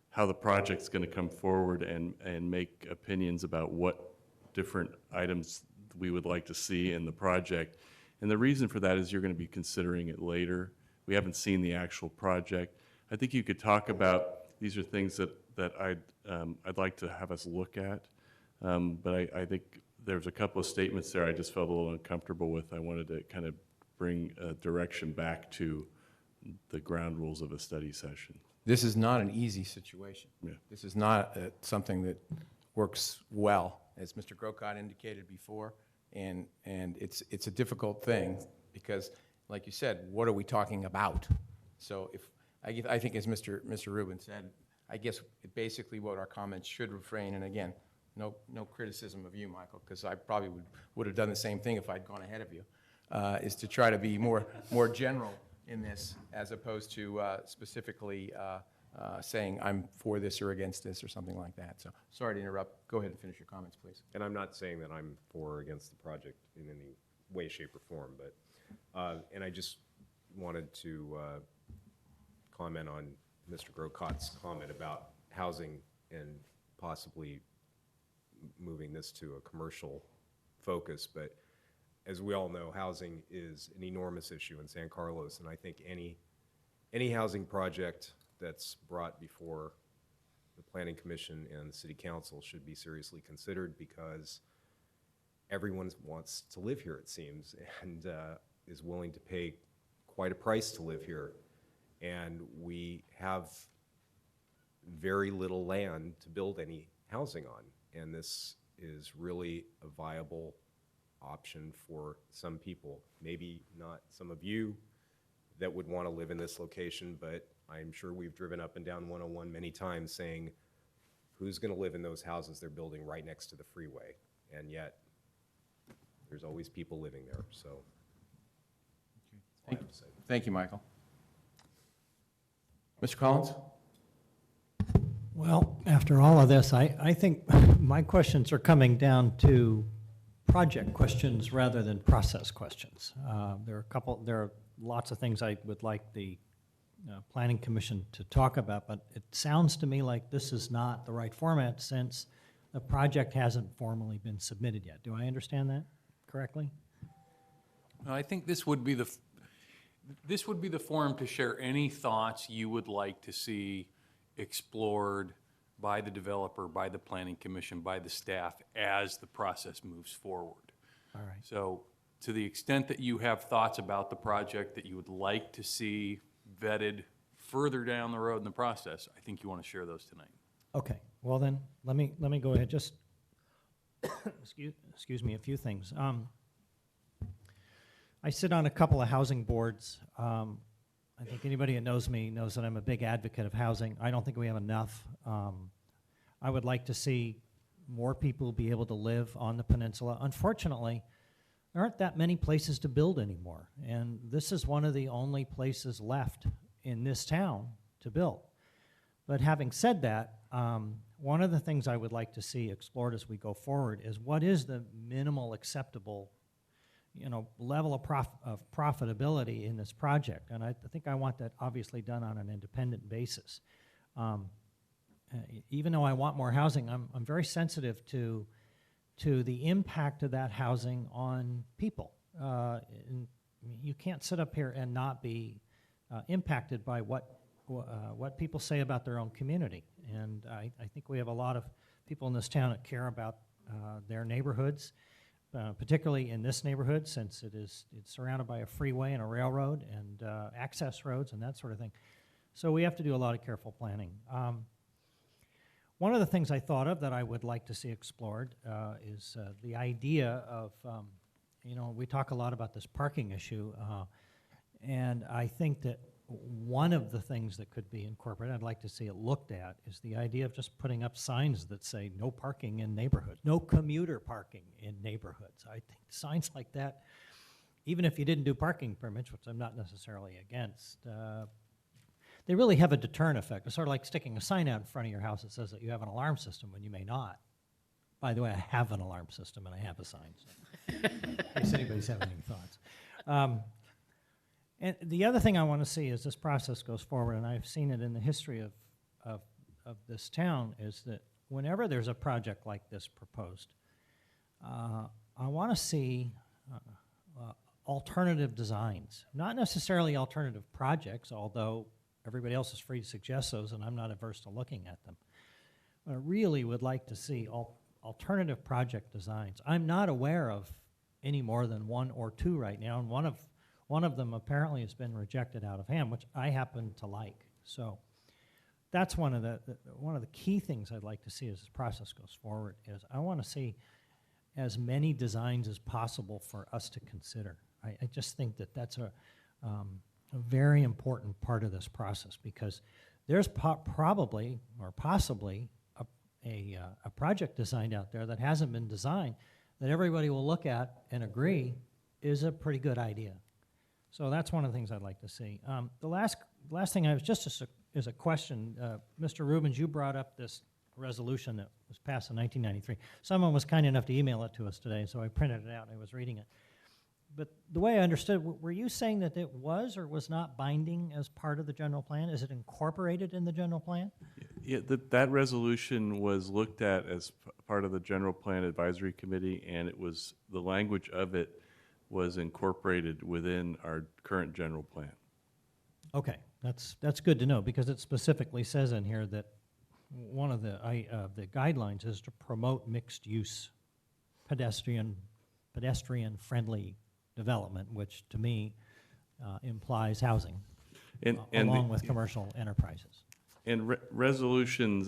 how the project's going to come forward and make opinions about what different items we would like to see in the project. And the reason for that is you're going to be considering it later. We haven't seen the actual project. I think you could talk about, these are things that I'd like to have us look at. But I think there's a couple of statements there I just felt a little uncomfortable with. I wanted to kind of bring direction back to the ground rules of a study session. This is not an easy situation. Yeah. This is not something that works well, as Mr. Grocott indicated before, and it's a difficult thing because, like you said, what are we talking about? So I think as Mr. Rubin said, I guess basically what our comments should refrain, and again, no criticism of you, Michael, because I probably would have done the same thing if I'd gone ahead of you, is to try to be more general in this as opposed to specifically saying I'm for this or against this or something like that. So sorry to interrupt. Go ahead and finish your comments, please. And I'm not saying that I'm for or against the project in any way, shape, or form, but, and I just wanted to comment on Mr. Grocott's comment about housing and possibly moving this to a commercial focus. But as we all know, housing is an enormous issue in San Carlos, and I think any housing project that's brought before the Planning Commission and the City Council should be seriously considered, because everyone wants to live here, it seems, and is willing to pay quite a price to live here. And we have very little land to build any housing on, and this is really a viable option for some people. Maybe not some of you that would want to live in this location, but I'm sure we've driven up and down 101 many times saying, who's going to live in those houses they're building right next to the freeway? And yet, there's always people living there, so. Thank you, Michael. Mr. Collins? Well, after all of this, I think my questions are coming down to project questions rather than process questions. There are lots of things I would like the Planning Commission to talk about, but it sounds to me like this is not the right format since the project hasn't formally been submitted yet. Do I understand that correctly? I think this would be the forum to share any thoughts you would like to see explored by the developer, by the Planning Commission, by the staff as the process moves forward. All right. So to the extent that you have thoughts about the project that you would like to see vetted further down the road in the process, I think you want to share those tonight. Okay. Well then, let me go ahead. Just excuse me, a few things. I sit on a couple of housing boards. I think anybody that knows me knows that I'm a big advocate of housing. I don't think we have enough. I would like to see more people be able to live on the peninsula. Unfortunately, there aren't that many places to build anymore, and this is one of the only places left in this town to build. But having said that, one of the things I would like to see explored as we go forward is what is the minimal acceptable level of profitability in this project. And I think I want that obviously done on an independent basis. Even though I want more housing, I'm very sensitive to the impact of that housing on people. And you can't sit up here and not be impacted by what people say about their own community. And I think we have a lot of people in this town that care about their neighborhoods. Particularly in this neighborhood, since it's surrounded by a freeway and a railroad and access roads and that sort of thing. So we have to do a lot of careful planning. One of the things I thought of that I would like to see explored is the idea of, we talk a lot about this parking issue, and I think that one of the things that could be incorporated, I'd like to see it looked at, is the idea of just putting up signs that say no parking in neighborhoods, no commuter parking in neighborhoods. I think signs like that, even if you didn't do parking permits, which I'm not necessarily against, they really have a deterrent effect. It's sort of like sticking a sign out in front of your house that says that you have an alarm system when you may not. By the way, I have an alarm system and I have a sign, so in case anybody's having any thoughts. And the other thing I want to see as this process goes forward, and I've seen it in the history of this town, is that whenever there's a project like this proposed, I want to see alternative designs, not necessarily alternative projects, although everybody else is free to suggest those, and I'm not averse to looking at them. But I really would like to see alternative project designs. I'm not aware of any more than one or two right now, and one of them apparently has been rejected out of hand, which I happen to like. So that's one of the key things I'd like to see as this process goes forward. Is I want to see as many designs as possible for us to consider. I just think that that's a very important part of this process, because there's probably or possibly a project designed out there that hasn't been designed that everybody will look at and agree is a pretty good idea. So that's one of the things I'd like to see. The last thing I was just is a question. Mr. Rubens, you brought up this resolution that was passed in 1993. Someone was kind enough to email it to us today, so I printed it out and I was reading it. But the way I understood, were you saying that it was or was not binding as part of the general plan? Is it incorporated in the general plan? Yeah, that resolution was looked at as part of the General Plan Advisory Committee, and it was, the language of it was incorporated within our current general plan. Okay, that's good to know, because it specifically says in here that one of the guidelines is to promote mixed-use pedestrian-friendly development, which to me implies housing, along with commercial enterprises. And resolutions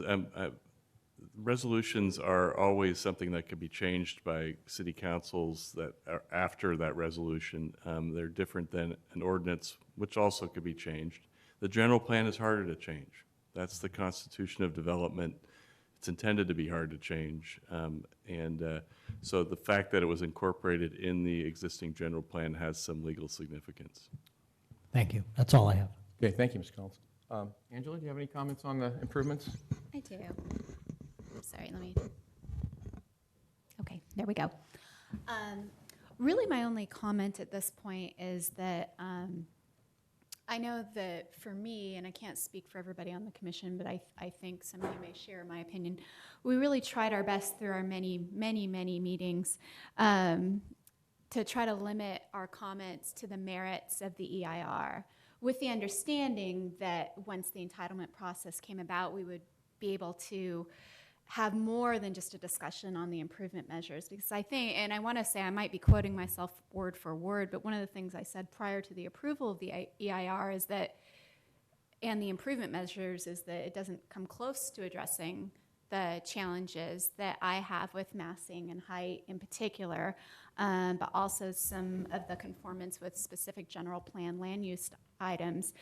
are always something that could be changed by city councils that are after that resolution. They're different than an ordinance, which also could be changed. The general plan is harder to change. That's the constitution of development. It's intended to be hard to change. So the fact that it was incorporated in the existing general plan has some legal significance. Thank you. That's all I have. Okay, thank you, Mr. Collins. Angela, do you have any comments on the improvements? I do. Sorry, let me. Okay, there we go. Really, my only comment at this point is that I know that for me, and I can't speak for everybody on the commission, but I think some of you may share my opinion, we really tried our best through our many meetings to try to limit our comments to the merits of the EIR, with the understanding that once the entitlement process came about, we would be able to have more than just a discussion on the improvement measures. Because I think, and I want to say I might be quoting myself word for word, but one of the things I said prior to the approval of the EIR is that, and the improvement measures, is that it doesn't come close to addressing the challenges that I have with massing and height in particular, but also some of the conformance with specific general plan land use items,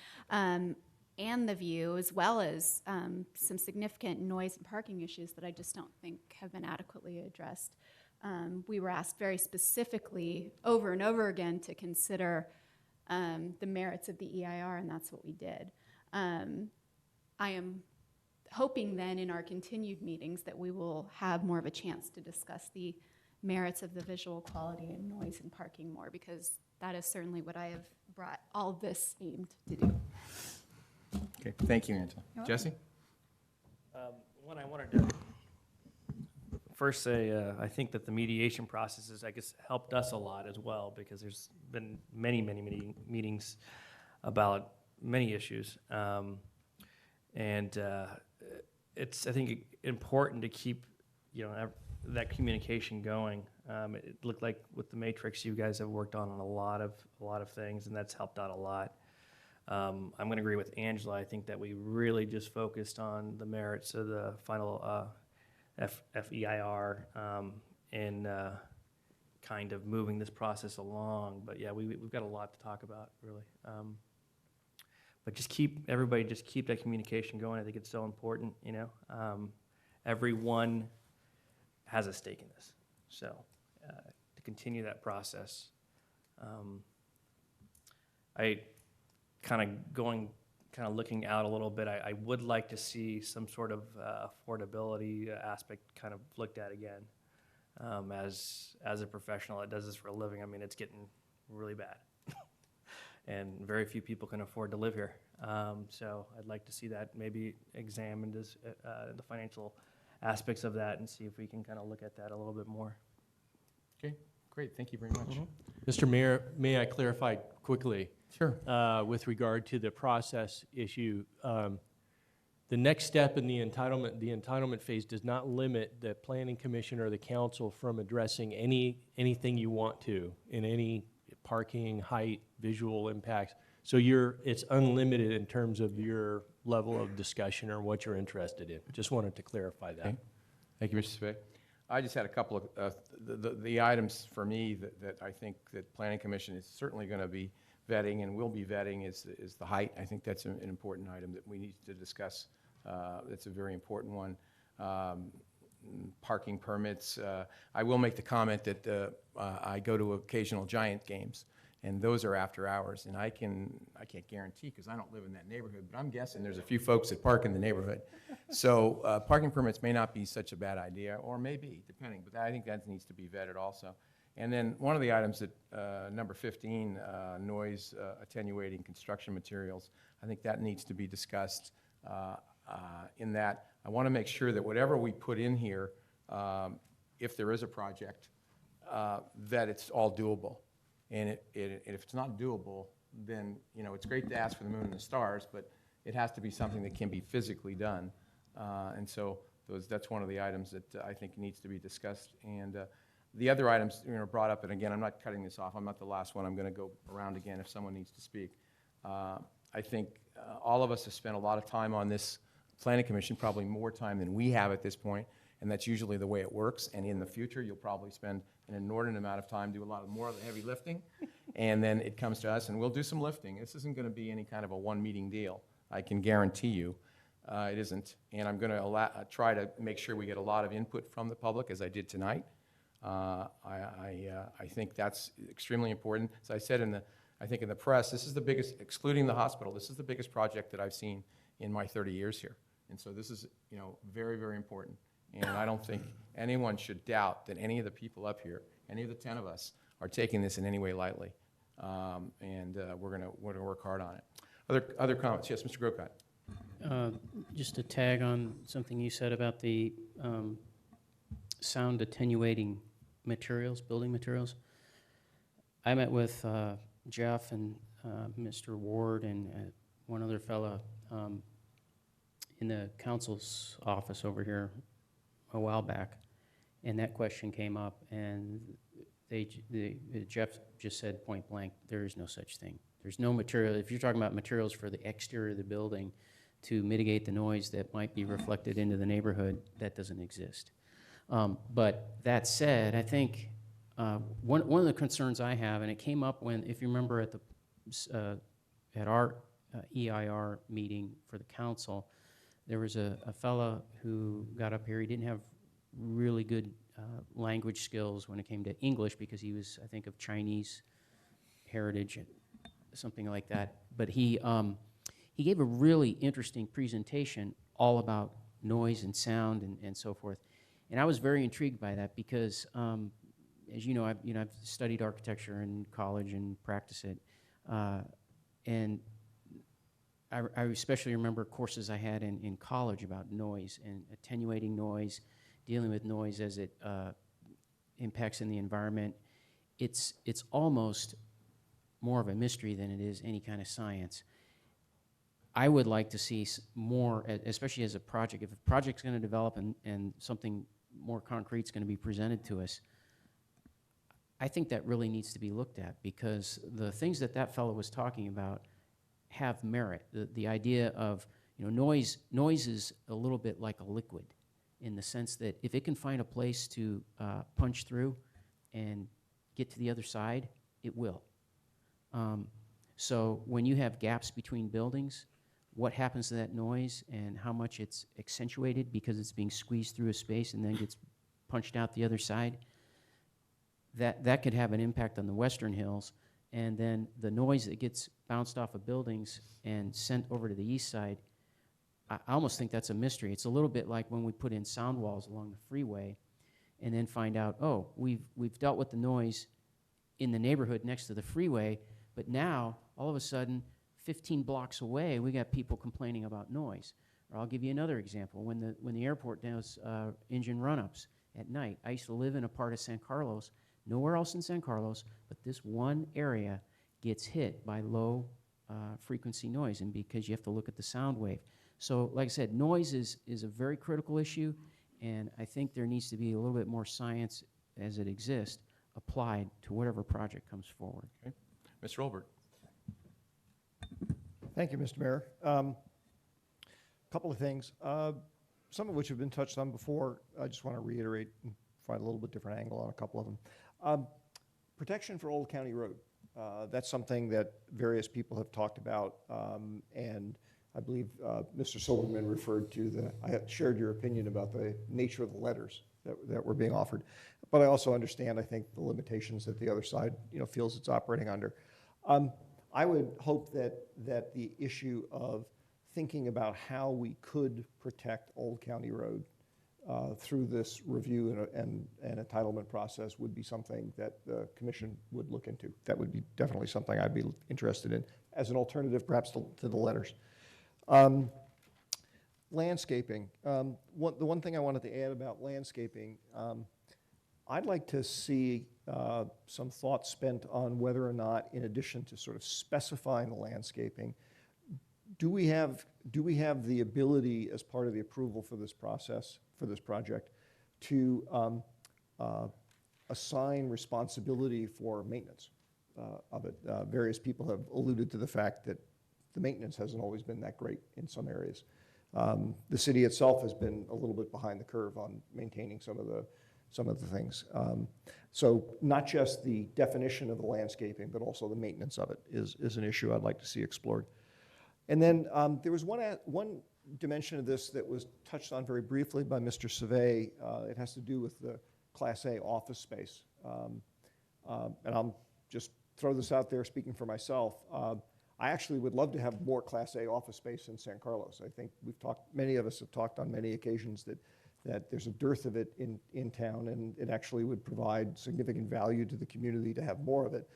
and the view, as well as some significant noise and parking issues that I just don't think have been adequately addressed. We were asked very specifically over and over again to consider the merits of the EIR, and that's what we did. I am hoping then in our continued meetings that we will have more of a chance to discuss the merits of the visual quality and noise and parking more, because that is certainly what I have brought all of this aimed to do. Okay, thank you, Angela. Jesse? One, I wanted to first say I think that the mediation processes, I guess, helped us a lot as well, because there's been many meetings about many issues. It's, I think, important to keep, that communication going. It looked like with the Matrix, you guys have worked on a lot of things, and that's helped out a lot. I'm going to agree with Angela. I think that we really just focused on the merits of the final FEIR and kind of moving this process along. But yeah, we've got a lot to talk about, really. but just keep that communication going. I think it's so important, you know. Everyone has a stake in this. So to continue that process, I kind of looking out a little bit, I would like to see some sort of affordability aspect kind of looked at again. As a professional that does this for a living, I mean, it's getting really bad. And very few people can afford to live here. So I'd like to see that maybe examined as the financial aspects of that and see if we can kind of look at that a little bit more. Okay, great, thank you very much. Mr. Mayor, may I clarify quickly? Sure. With regard to the process issue, the next step in the entitlement phase does not limit the planning commission or the council from addressing anything you want to in any parking, height, visual impacts. So it's unlimited in terms of your level of discussion or what you're interested in. Just wanted to clarify that. Okay. Thank you, Mr. Svay. I just had a couple of, the items for me that I think that Planning Commission is certainly going to be vetting and will be vetting is the height. I think that's an important item that we need to discuss. That's a very important one. Parking permits. I will make the comment that I go to occasional Giant games, and those are after hours. And I can't guarantee because I don't live in that neighborhood, but I'm guessing there's a few folks that park in the neighborhood. So parking permits may not be such a bad idea, or maybe, depending. But I think that needs to be vetted also. And then one of the items that number 15, noise attenuating construction materials. I think that needs to be discussed. In that, I want to make sure that whatever we put in here, if there is a project, that it's all doable. And if it's not doable, then it's great to ask for the moon and the stars, but it has to be something that can be physically done. And so that's one of the items that I think needs to be discussed. And the other items brought up, and again, I'm not cutting this off. I'm not the last one. I'm going to go around again if someone needs to speak. I think all of us have spent a lot of time on this Planning Commission, probably more time than we have at this point, and that's usually the way it works. And in the future, you'll probably spend an inordinate amount of time, do a lot more of the heavy lifting, and then it comes to us, and we'll do some lifting. This isn't going to be any kind of a one-meeting deal. I can guarantee you it isn't. And I'm going to try to make sure we get a lot of input from the public, as I did tonight. I think that's extremely important. As I said I think in the press, this is the biggest, excluding the hospital, this is the biggest project that I've seen in my 30 years here. And so this is, very, very important. And I don't think anyone should doubt that any of the people up here, any of the 10 of us, are taking this in any way lightly. And we're gonna work hard on it. Other comments? Yes, Mr. Grocott. Just to tag on something you said about the sound attenuating materials, building materials. I met with Jeff and Mr. Ward and one other fella in the council's office over here a while back, and that question came up, and Jeff just said point blank, there is no such thing. There's no material. If you're talking about materials for the exterior of the building to mitigate the noise that might be reflected into the neighborhood, that doesn't exist. But that said, I think one of the concerns I have, and it came up when, if you remember at our EIR meeting for the council, there was a fella who got up here. He didn't have really good language skills when it came to English because he was, I think, of Chinese heritage, something like that. But he gave a really interesting presentation all about noise and sound and so forth. And I was very intrigued by that because, as you know, I've studied architecture in college and practice it, and I especially remember courses I had in college about noise and attenuating noise, dealing with noise as it impacts in the environment. It's almost more of a mystery than it is any kind of science. I would like to see more, especially as a project. If a project's going to develop and something more concrete is going to be presented to us, I think that really needs to be looked at because the things that fellow was talking about have merit. The idea of noise is a little bit like a liquid in the sense that if it can find a place to punch through and get to the other side, it will. So when you have gaps between buildings, what happens to that noise and how much it's accentuated because it's being squeezed through a space and then gets punched out the other side, that could have an impact on the western hills. And then the noise that gets bounced off of buildings and sent over to the east side, I almost think that's a mystery. It's a little bit like when we put in sound walls along the freeway and then find out, oh, we've dealt with the noise in the neighborhood next to the freeway, but now, all of a sudden, 15 blocks away, we got people complaining about noise. Or I'll give you another example. When the airport does engine run-ups at night, I used to live in a part of San Carlos, nowhere else in San Carlos, but this one area gets hit by low frequency noise, and because you have to look at the sound wave. So, like I said, noise is a very critical issue, and I think there needs to be a little bit more science as it exists applied to whatever project comes forward. Okay. Mr. Olbert. Thank you, Mr. Mayor. Couple of things, some of which have been touched on before. I just want to reiterate and find a little bit different angle on a couple of them. Protection for Old County Road. That's something that various people have talked about, and I believe Mr. Silverman referred to I shared your opinion about the nature of the letters that were being offered. But I also understand, I think, the limitations that the other side, feels it's operating under. I would hope that the issue of thinking about how we could protect Old County Road through this review and entitlement process would be something that the commission would look into. That would be definitely something I'd be interested in as an alternative perhaps to the letters. Landscaping. The one thing I wanted to add about landscaping, I'd like to see some thought spent on whether or not, in addition to sort of specifying the landscaping, do we have the ability, as part of the approval for this process, for this project, to assign responsibility for maintenance of it? Various people have alluded to the fact that the maintenance hasn't always been that great in some areas. The city itself has been a little bit behind the curve on maintaining some of the things. So not just the definition of the landscaping, but also the maintenance of it is an issue I'd like to see explored. And then there was one dimension of this that was touched on very briefly by Mr. Savay. It has to do with the Class A office space. And I'll just throw this out there, speaking for myself. I actually would love to have more Class A office space in San Carlos. I think many of us have talked on many occasions that there's a dearth of it in town, and it actually would provide significant value to the community to have more of it.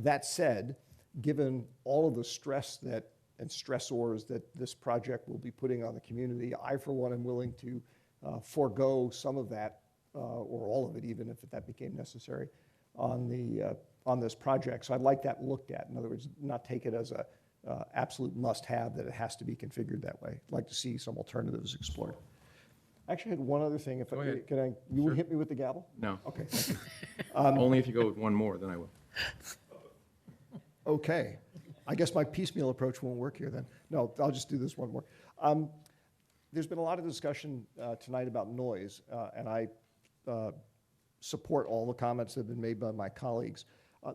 That said, given all of the stress and stressors that this project will be putting on the community, I, for one, am willing to forego some of that, or all of it even, if that became necessary, on this project. So I'd like that looked at. In other words, not take it as a absolute must-have that it has to be configured that way. I'd like to see some alternatives explored. I actually had one other thing. Go ahead. You would hit me with the gavel? No. Okay, thank you. Only if you go with one more, then I will. Okay. I guess my piecemeal approach won't work here then. No, I'll just do this one more. There's been a lot of discussion tonight about noise, and I support all the comments that have been made by my colleagues.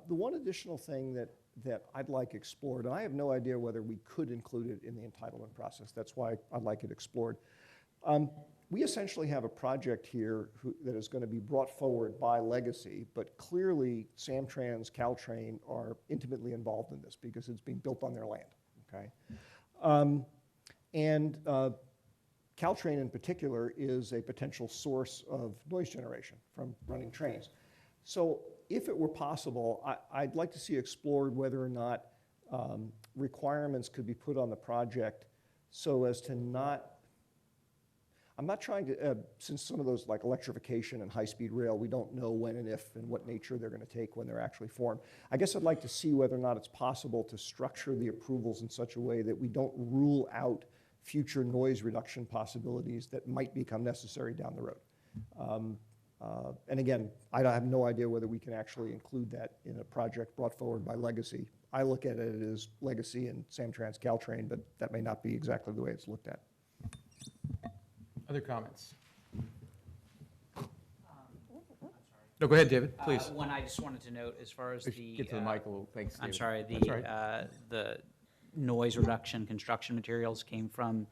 The one additional thing that I'd like explored, and I have no idea whether we could include it in the entitlement process. That's why I'd like it explored. We essentially have a project here that is going to be brought forward by Legacy, but clearly Samtrans, Caltrain are intimately involved in this because it's being built on their land, okay? And Caltrain in particular is a potential source of noise generation from running trains. So if it were possible, I'd like to see explored whether or not requirements could be put on the project so as to not, I'm not trying to, since some of those like electrification and high-speed rail, we don't know when and if and what nature they're going to take when they're actually formed. I guess I'd like to see whether or not it's possible to structure the approvals in such a way that we don't rule out future noise reduction possibilities that might become necessary down the road. And again, I have no idea whether we can actually include that in a project brought forward by Legacy. I look at it as Legacy and Samtrans, Caltrain, but that may not be exactly the way it's looked at. Other comments? No, go ahead, David, please. One, I just wanted to note, as far as the. Get to the mic a little, thanks, I'm David. sorry, That's all right. the noise reduction construction materials came from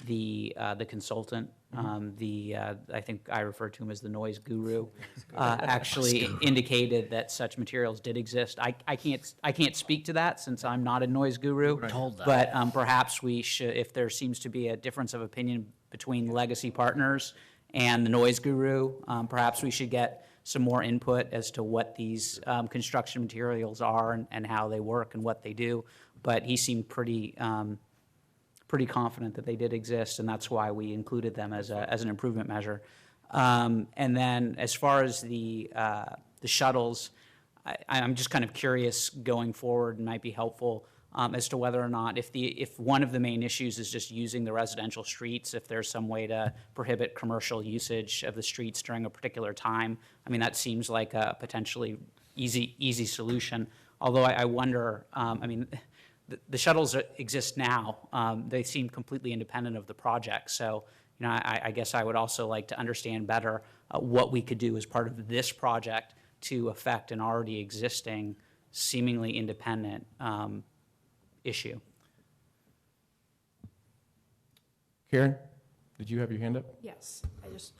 the consultant. I think I refer to him as the noise guru, actually indicated that such materials did exist. I can't speak to that since I'm not a noise guru. Told that. But perhaps we should, if there seems to be a difference of opinion between Legacy Partners and the noise guru, perhaps we should get some more input as to what these construction materials are and how they work and what they do. But he seemed pretty confident that they did exist, and that's why we included them as an improvement measure. And then as far as the shuttles, I'm just kind of curious going forward, and might be helpful as to whether or not if one of the main issues is just using the residential streets, if there's some way to prohibit commercial usage of the streets during a particular time. I mean, that seems like a potentially easy solution. Although I wonder, I mean, the shuttles exist now. They seem completely independent of the project. So, you know, I guess I would also like to understand better what we could do as part of this project to affect an already existing, seemingly independent issue. Karen, did you have your hand up? Yes, I just,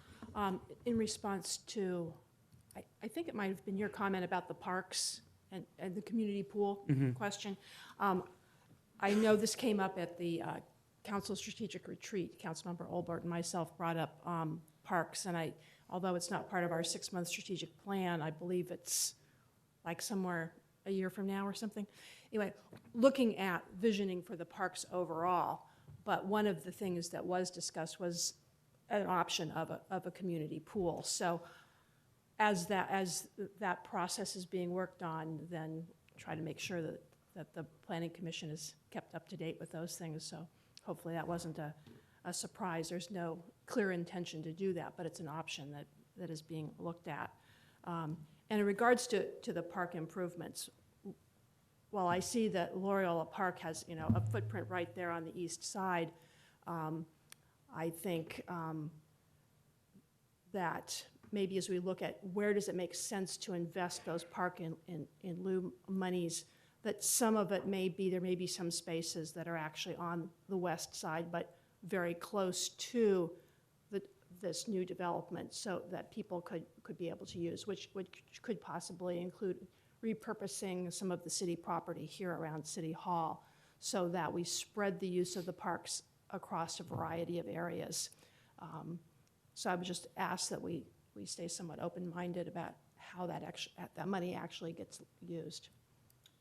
in response to, I think it might have been your comment about the parks and the community pool question. I know this came up at the Council Strategic Retreat. Councilmember Olbert and myself brought up parks, and although it's not part of our 6-month strategic plan, I believe it's like somewhere a year from now or something. Anyway, looking at visioning for the parks overall, but one of the things that was discussed was an option of a community pool. So as that process is being worked on, then try to make sure that the Planning Commission is kept up to date with those things. So hopefully that wasn't a surprise. There's no clear intention to do that, but it's an option that is being looked at. And in regards to the park improvements, while I see that Loyola Park has, you know, a footprint right there on the east side, I think that maybe as we look at where does it make sense to invest those park in lieu monies, that some of it there may be some spaces that are actually on the west side, but very close to this new development, so that people could be able to use, which could possibly include repurposing some of the city property here around City Hall, so that we spread the use of the parks across a variety of areas. So I would just ask that we stay somewhat open-minded about how that money actually gets used.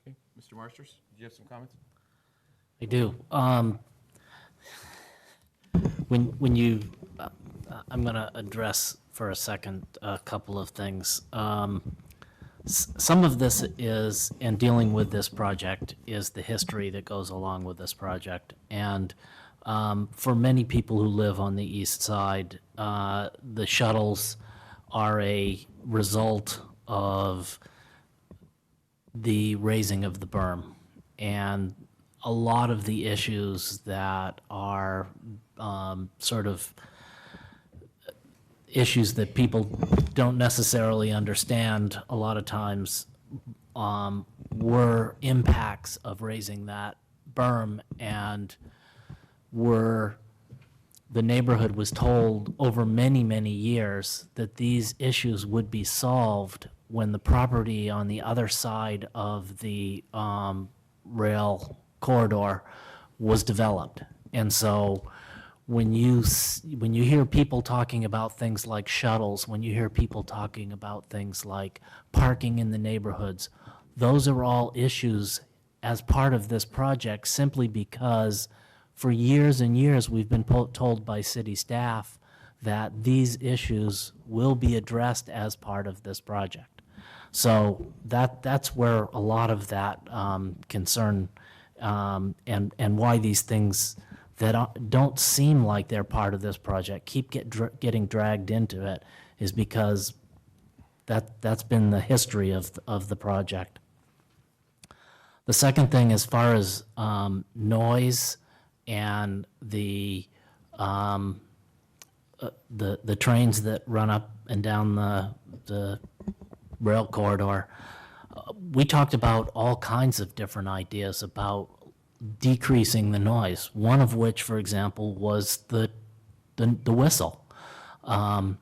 Okay, Mr. Marsters, do you have some comments? I do. When you, I'm going to address for a second a couple of things. Some of this is, and dealing with this project, is the history that goes along with this project. And for many people who live on the east side, the shuttles are a result of the raising of the berm. And a lot of the issues that are sort of issues that people don't necessarily understand a lot of times were impacts of raising that berm, and the neighborhood was told over many, many years that these issues would be solved when the property on the other side of the rail corridor was developed. And so when you hear people talking about things like shuttles, when you hear people talking about things like parking in the neighborhoods, those are all issues as part of this project, simply because for years and years we've been told by city staff that these issues will be addressed as part of this project. So that's where a lot of that concern and why these things that don't seem like they're part of this project keep getting dragged into it, is because that's been the history of the project. The second thing, as far as noise and the trains that run up and down the rail corridor, we talked about all kinds of different ideas about decreasing the noise, one of which, for example, was the whistle. At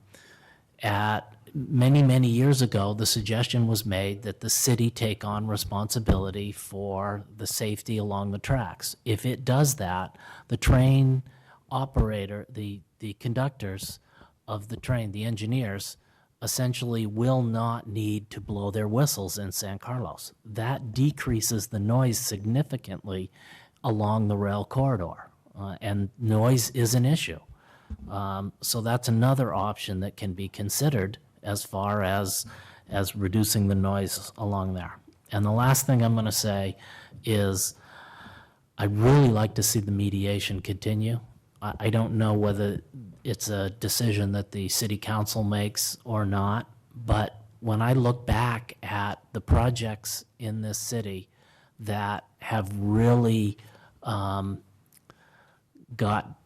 many years ago, the suggestion was made that the city take on responsibility for the safety along the tracks. If it does that, the train operator, the conductors of the train, the engineers, essentially will not need to blow their whistles in San Carlos. That decreases the noise significantly along the rail corridor, and noise is an issue. So that's another option that can be considered as far as reducing the noise along there. And the last thing I'm going to say is I'd really like to see the mediation continue. I don't know whether it's a decision that the city council makes or not, but when I look back at the projects in this city that have really got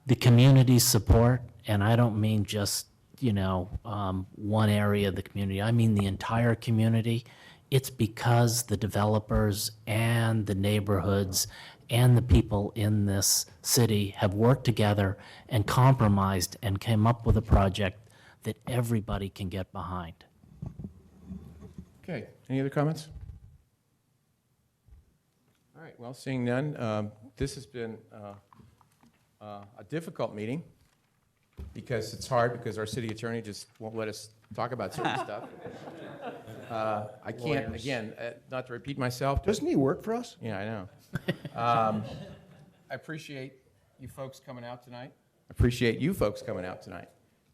the community's support, and I don't mean just, one area of the community, I mean the entire community, it's because the developers and the neighborhoods and the people in this city have worked together and compromised and came up with a project that everybody can get behind. Okay, any other comments? All right, well, seeing none, this has been a difficult meeting because it's hard because our city attorney just won't let us talk about certain stuff. I can't, again, not to repeat myself. Doesn't he work for us? Yeah, I know. I appreciate you folks coming out tonight. I appreciate you folks coming out tonight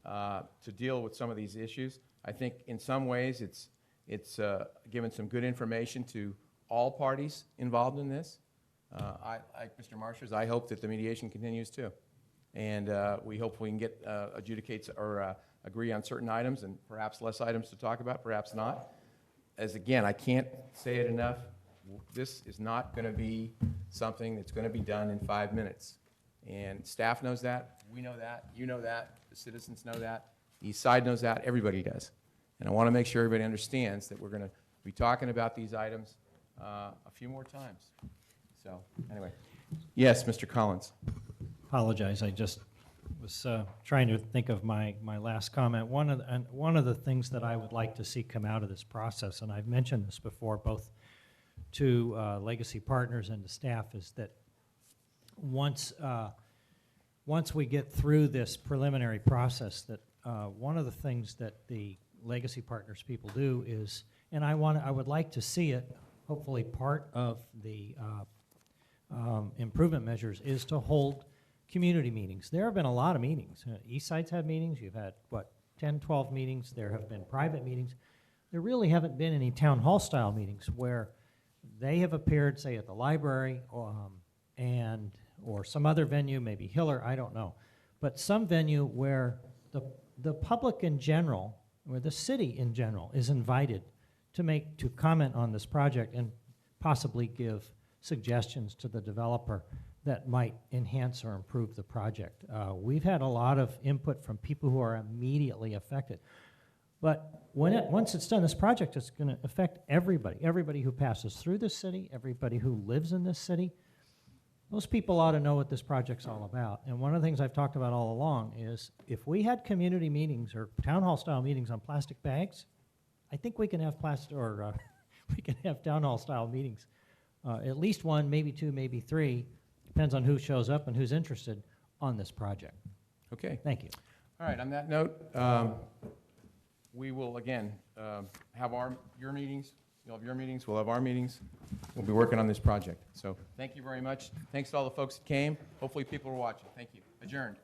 to deal with some of these issues. I think in some ways it's given some good information to all parties involved in this. Like Mr. Marshers, I hope that the mediation continues too. And we hope we can get adjudicates or agree on certain items and perhaps less items to talk about, perhaps not. As again, I can't say it enough, this is not going to be something that's going to be done in 5 minutes. And staff knows that, we know that, you know that, the citizens know that, the East Side knows that, everybody does. And I want to make sure everybody understands that we're going to be talking about these items a few more times. So anyway, yes, Mr. Collins. Apologize, I just was trying to think of my last comment. One of the things that I would like to see come out of this process, and I've mentioned this before, both to Legacy Partners and to staff, is that once we get through this preliminary process, that one of the things that the Legacy Partners people do is, and I would like to see it, hopefully part of the improvement measures, is to hold community meetings. There have been a lot of meetings. East Side's had meetings. You've had, 10, 12 meetings. There have been private meetings. There really haven't been any town hall style meetings where they have appeared, say, at the library or some other venue, maybe Hiller, I don't know. But some venue where the public in general, or the city in general, is invited to comment on this project and possibly give suggestions to the developer that might enhance or improve the project. We've had a lot of input from people who are immediately affected. But once it's done, this project is going to affect everybody who passes through this city, everybody who lives in this city. Most people ought to know what this project's all about. And one of the things I've talked about all along is if we had community meetings or town hall style meetings on plastic bags, I think we can have we can have town hall style meetings. At least one, maybe two, maybe three, depends on who shows up and who's interested on this project. Okay. Thank you. All right, on that note, we will again have your meetings. You'll have your meetings, we'll have our meetings. We'll be working on this project. So thank you very much. Thanks to all the folks that came. Hopefully people are watching. Thank you. Adjourned.